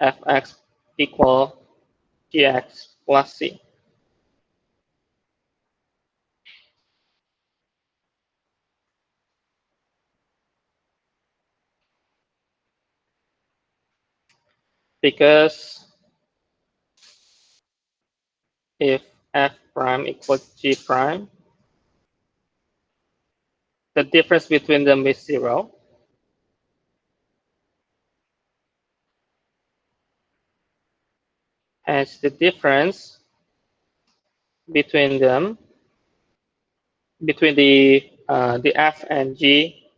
Fx equal Gx plus C. Because if F prime equals G prime, the difference between them is 0. Hence, the difference between them, between the F and G,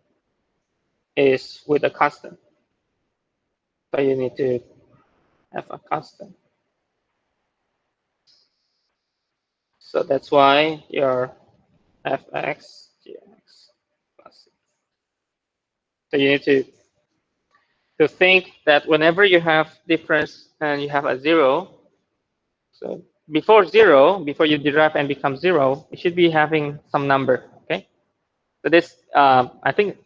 is with a constant. So you need to have a constant. So that's why your Fx Gx plus C. So you need to think that whenever you have difference and you have a 0, so before 0, before you derive and become 0, you should be having some number. Okay. So this, I think,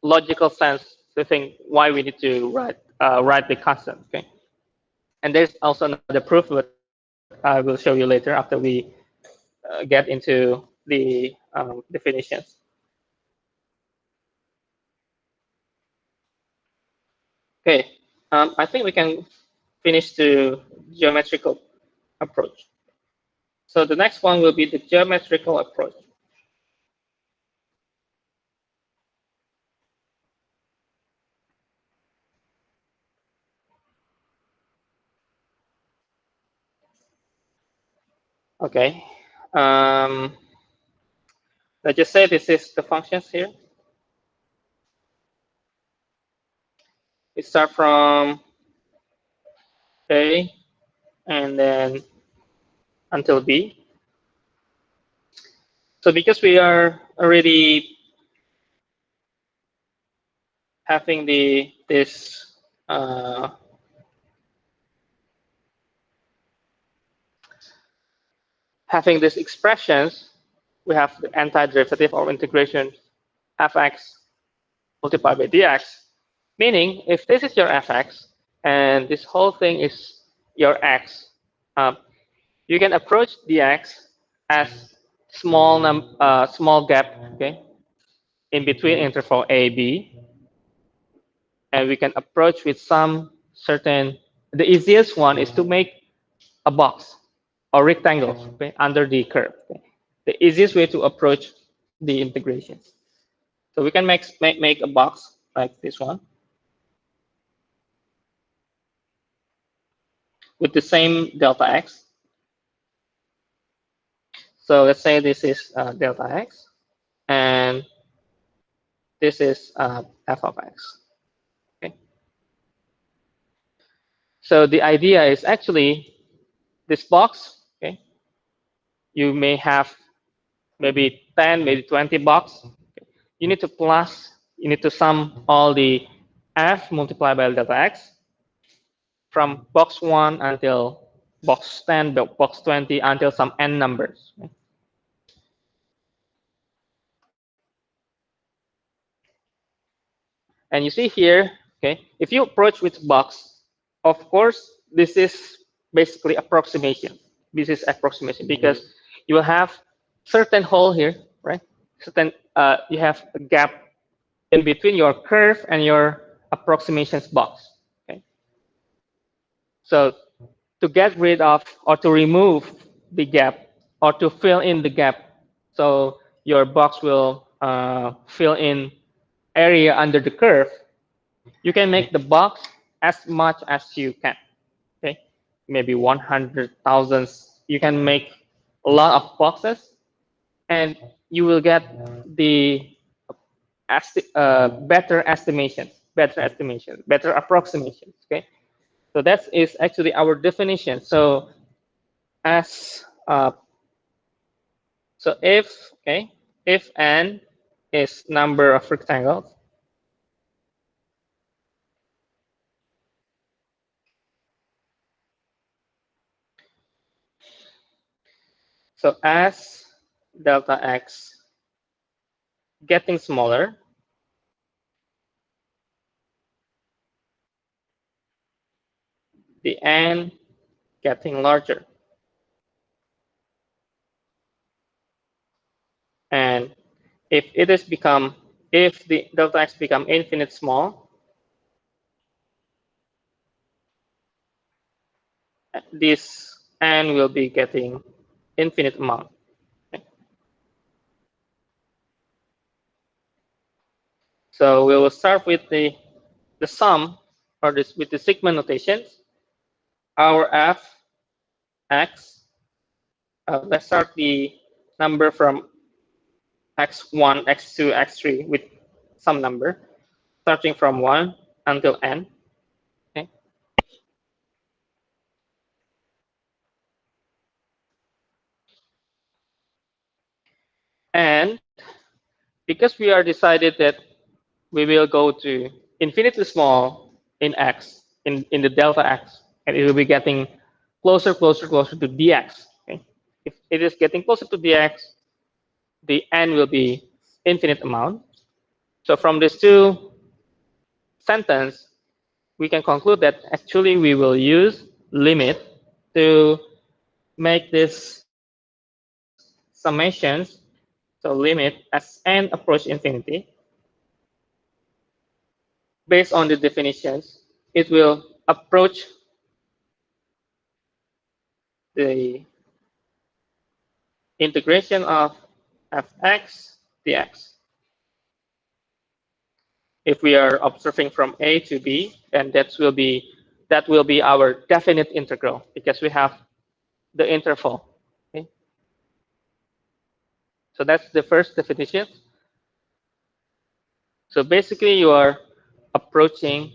logical sense to think why we need to write the constant. Okay. And there's also another proof, but I will show you later after we get into the definitions. Okay. I think we can finish the geometrical approach. So the next one will be the geometrical approach. Okay. Let's just say this is the functions here. We start from A and then until B. So because we are already having this having these expressions, we have the antiderivative or integration fx multiplied by dx. Meaning, if this is your fx and this whole thing is your x, you can approach dx as small gap, okay, in between interval a b, and we can approach with some certain. The easiest one is to make a box or rectangle, okay, under the curve. Okay. The easiest way to approach the integrations. So we can make a box like this one with the same delta x. So let's say this is delta x, and this is f of x. Okay. So the idea is actually this box. Okay. You may have maybe 10, maybe 20 box. Okay. You need to plus. You need to sum all the f multiplied by delta x from box 1 until box 10, box 20, until some n numbers. Okay. And you see here, okay, if you approach with box, of course, this is basically approximation. This is approximation because you will have certain hole here, right? Certain you have a gap in between your curve and your approximations box. Okay. So to get rid of or to remove the gap or to fill in the gap, so your box will fill in area under the curve, you can make the box as much as you can. Okay, maybe 100,000. You can make a lot of boxes, and you will get the better estimations, better approximations. Okay, so that is actually our definition. So as so if n is number of rectangles, so as delta x getting smaller, the n getting larger, and if the delta x become infinite small, this n will be getting infinite amount. Okay. So we will start with the sum, or this with the sigma notations. Our f x. Let's start the number from x1, x2, x3 with some number, starting from 1 until n. Okay. And because we are decided that we will go to infinitely small in x, in the delta x, and it will be getting closer, closer, closer to dx. Okay? If it is getting closer to dx, the n will be infinite amount. So from these two sentences, we can conclude that actually we will use limit to make this summations. So limit as n approach infinity. Based on the definitions, it will approach the integration of fx dx. If we are observing from a to b, then that will be our definite integral because we have the interval. Okay? So that's the first definition. So basically, you are approaching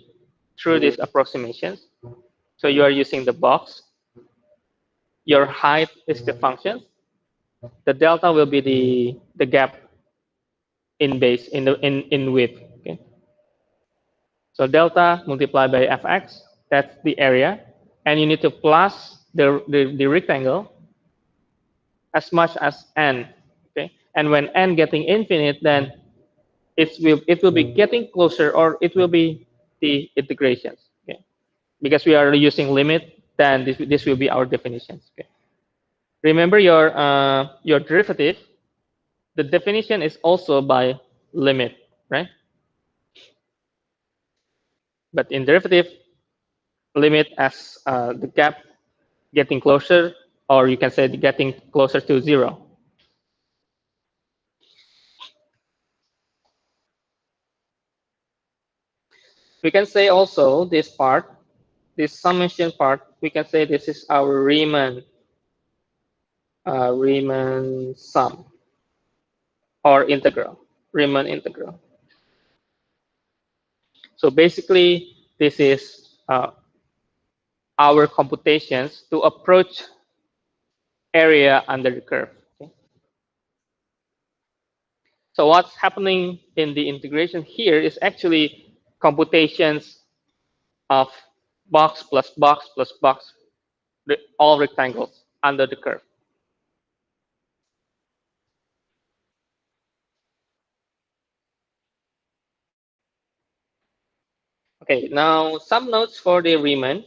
through these approximations. So you are using the box. Your height is the function. The delta will be the gap in base in width. Okay. So delta multiplied by fx, that's the area, and you need to plus the rectangle as much as n. Okay. And when n getting infinite, then it will be getting closer, or it will be the integrations. Okay. Because we are using limit, then this will be our definitions. Okay. Remember your derivative. The definition is also by limit, right? But in derivative, limit as the gap getting closer, or you can say getting closer to 0. We can say also this part, this summation part, we can say this is our Riemann sum or integral, Riemann integral. So basically, this is our computations to approach area under the curve. Okay? So what's happening in the integration here is actually computations of box plus box plus box, all rectangles under the curve. Okay, now some notes for the Riemann.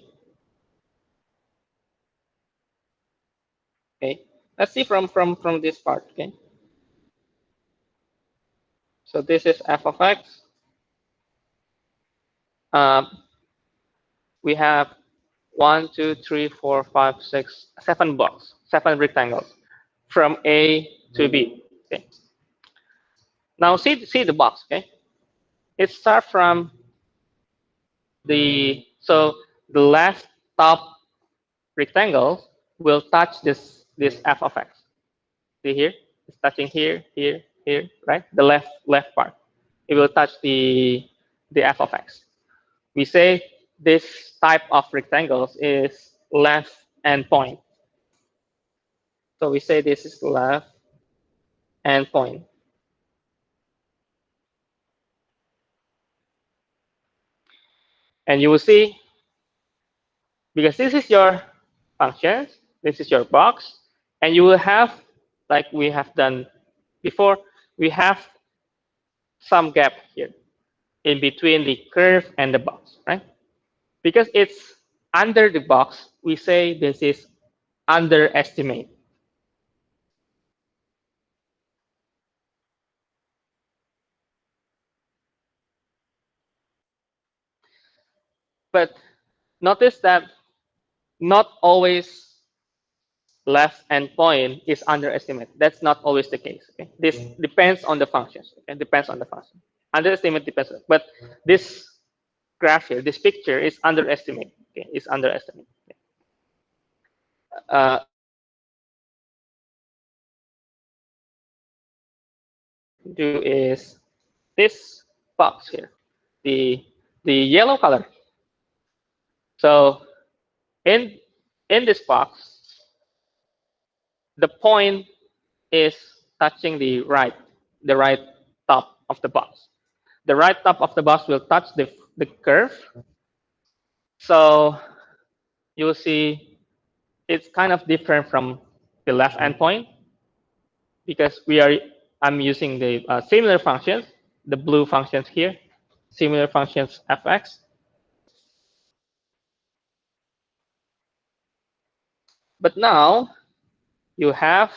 Okay, let's see from this part. Okay, so this is f of x. Um, we have 1, 2, 3, 4, 5, 6, 7 blocks, 7 rectangles from A to B. Okay. Now see the box. Okay, it starts from the left top rectangle will touch this f of x. See here, it's touching here, here, here, right? The left part, it will touch the f of x. We say this type of rectangles is left endpoint. So we say this is left endpoint. And you will see, because this is your function, this is your box, and you will have, like we have done before, we have some gap here in between the curve and the box, right? Because it's under the box, we say this is underestimate. But notice that not always left endpoint is underestimate. That's not always the case. Okay? This depends on the functions. Okay? Depends on the function. Underestimate depends on, but this graph here, this picture is underestimate. Okay? It's underestimate. Okay? Do is this box here, the yellow color. So in this box, the point is touching the right top of the box. The right top of the box will touch the curve. So you will see it's kind of different from the left endpoint because I'm using the similar functions, the blue functions here, similar functions fx. But now you have,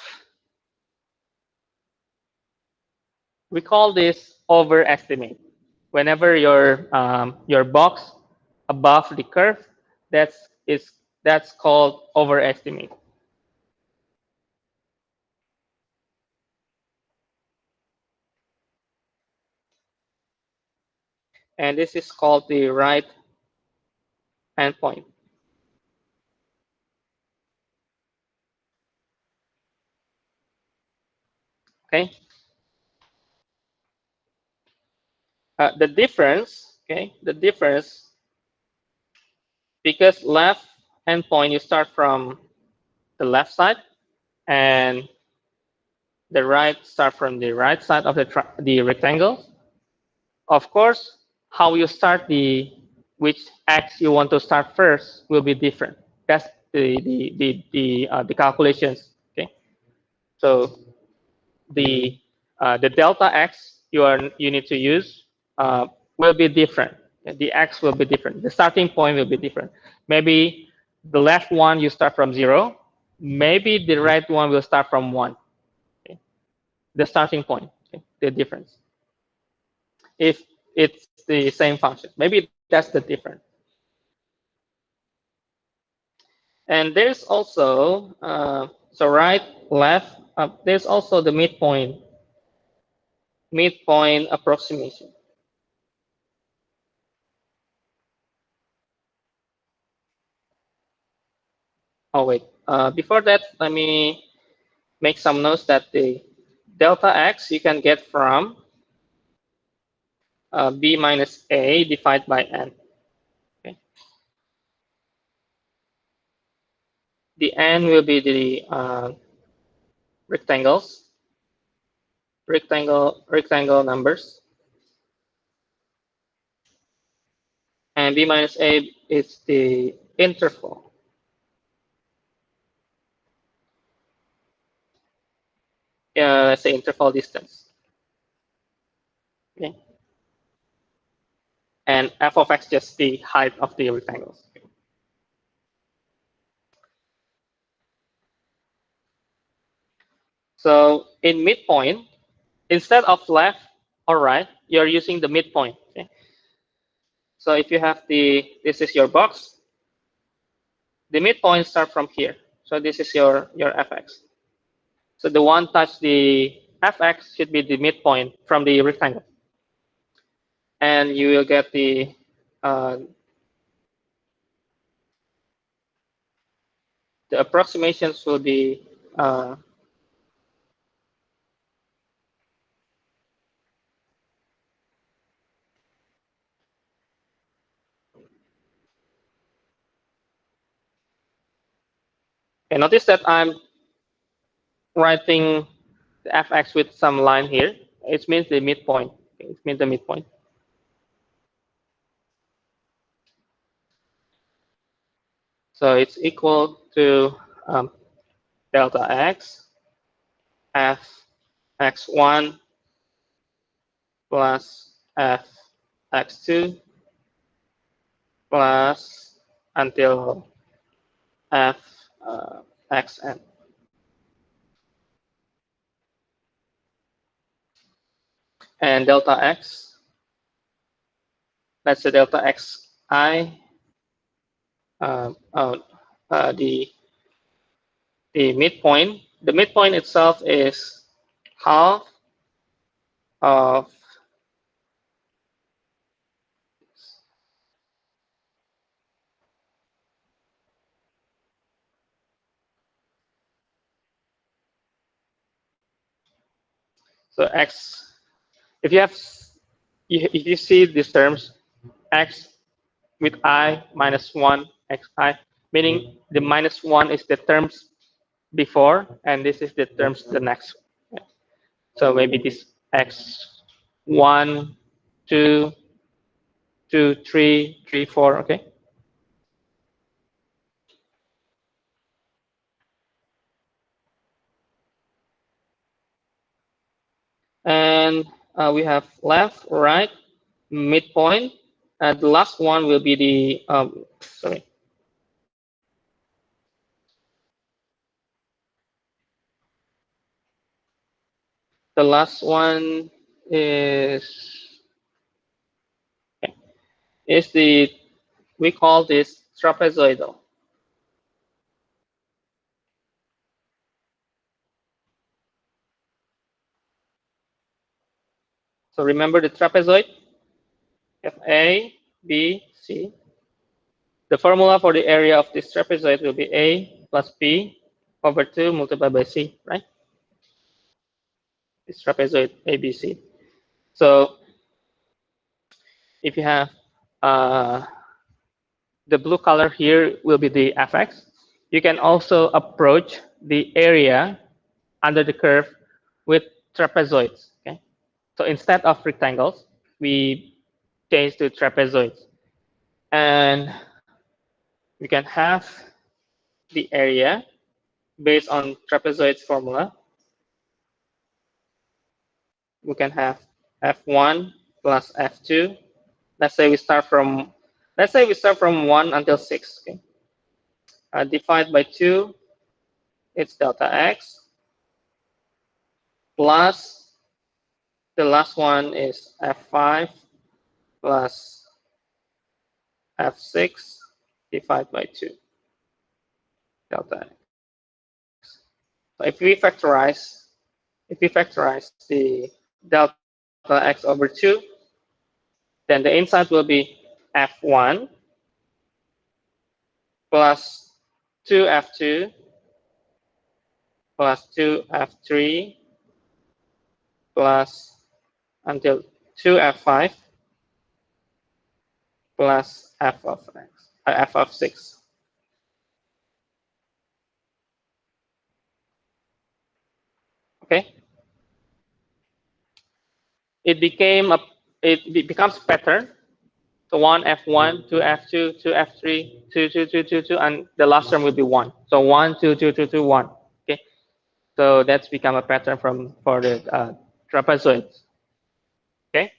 we call this overestimate. Whenever your box above the curve, that's called overestimate. And this is called the right endpoint. Okay. The difference, okay, the difference, because left endpoint you start from the left side, and the right start from the right side of the rectangle. Of course, how you start which x you want to start first will be different. That's the calculations. Okay, so the delta x you need to use will be different. The x will be different. The starting point will be different. Maybe the left one you start from 0. Maybe the right one will start from 1. Okay? The starting point, okay? The difference. If it's the same function, maybe that's the difference. And there's also so right, left. There's also the midpoint approximation. Oh wait, before that, let me make some notes that the delta x you can get from b minus a divided by n. Okay. The n will be the rectangle numbers, and b minus a is the interval. Let's say interval distance. Okay. And f of x just the height of the rectangles. Okay. So in midpoint, instead of left or right, you're using the midpoint. Okay? So if you have this is your box, the midpoint start from here. So this is your fx. So the one touch the fx should be the midpoint from the rectangle. And you will get uh, the approximations will be and notice that I'm writing the fx with some line here. It means the midpoint. It means the midpoint. So it's equal to delta x f x1 plus f x2 plus until f xn. And delta x, let's say delta xi, oh, the midpoint. The midpoint itself is half of so x. If you have if you see these terms, x with I minus 1 xi, meaning the minus 1 is the terms before, and this is the terms the next. So maybe this x1, 2, 2, 3, 3, 4, okay? And we have left, right, midpoint. The last one will be the, sorry. The last one is, okay, is the, we call this trapezoidal. So remember the trapezoid? F A, B, C. The formula for the area of this trapezoid will be A plus B over 2 multiplied by C, right? This trapezoid ABC. So if you have the blue color here will be the fx. You can also approach the area under the curve with trapezoids. Okay, so instead of rectangles, we change to trapezoids, and we can have the area based on trapezoids formula. We can have f1 plus f2. Let's say we start from 1 until 6. Okay, divide by 2, it's delta x plus the last one is f5 plus f6 divided by 2 delta x. So if we factorize the delta x over 2, then the inside will be f1 plus 2f2 plus 2f3 plus until 2f5 plus f of 6. Okay, it becomes pattern. So 1 f1, 2 f2, 2 f3, 2 2 2 2 2, and the last term will be 1. So 1 2 2 2 2 1. Okay, so that's become a pattern for the trapezoids. Okay,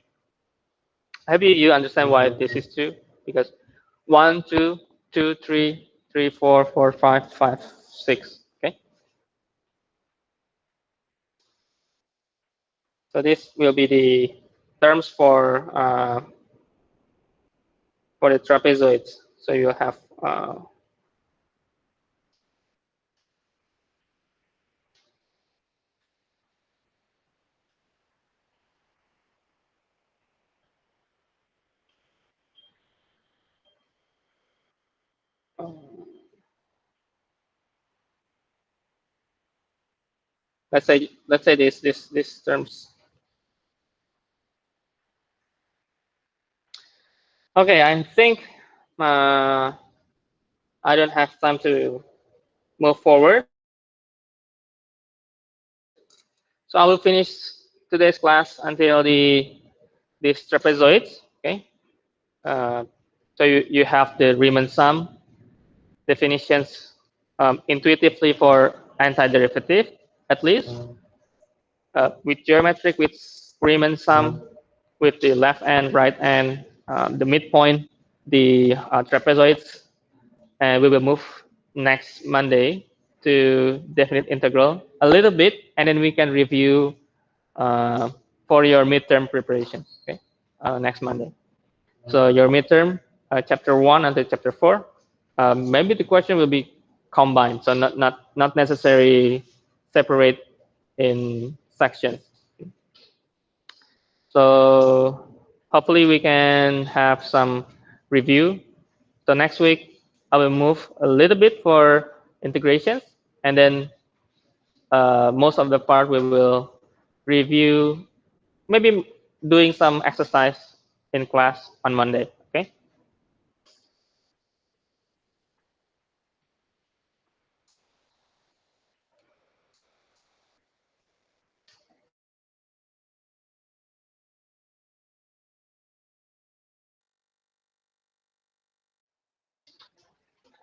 have you understand why this is 2? Because 1 2 2 3 3 4 4 5 5 6. Okay. So this will be the terms for the trapezoids. So you have let's say this terms. Okay, I think I don't have time to move forward. So I will finish today's class until these trapezoids. Okay. Uh, so you have the Riemann sum definitions intuitively for antiderivative, at least with geometric, with Riemann sum, with the left and right and the midpoint, the trapezoids, and we will move next Monday to definite integral a little bit, and then we can review for your midterm preparations. Okay, next Monday. So your midterm, chapter 1 until chapter 4. Maybe the question will be combined, so not necessarily separate in sections. So hopefully we can have some review. So next week I will move a little bit for integrations, and then most of the part we will review, maybe doing some exercise in class on Monday.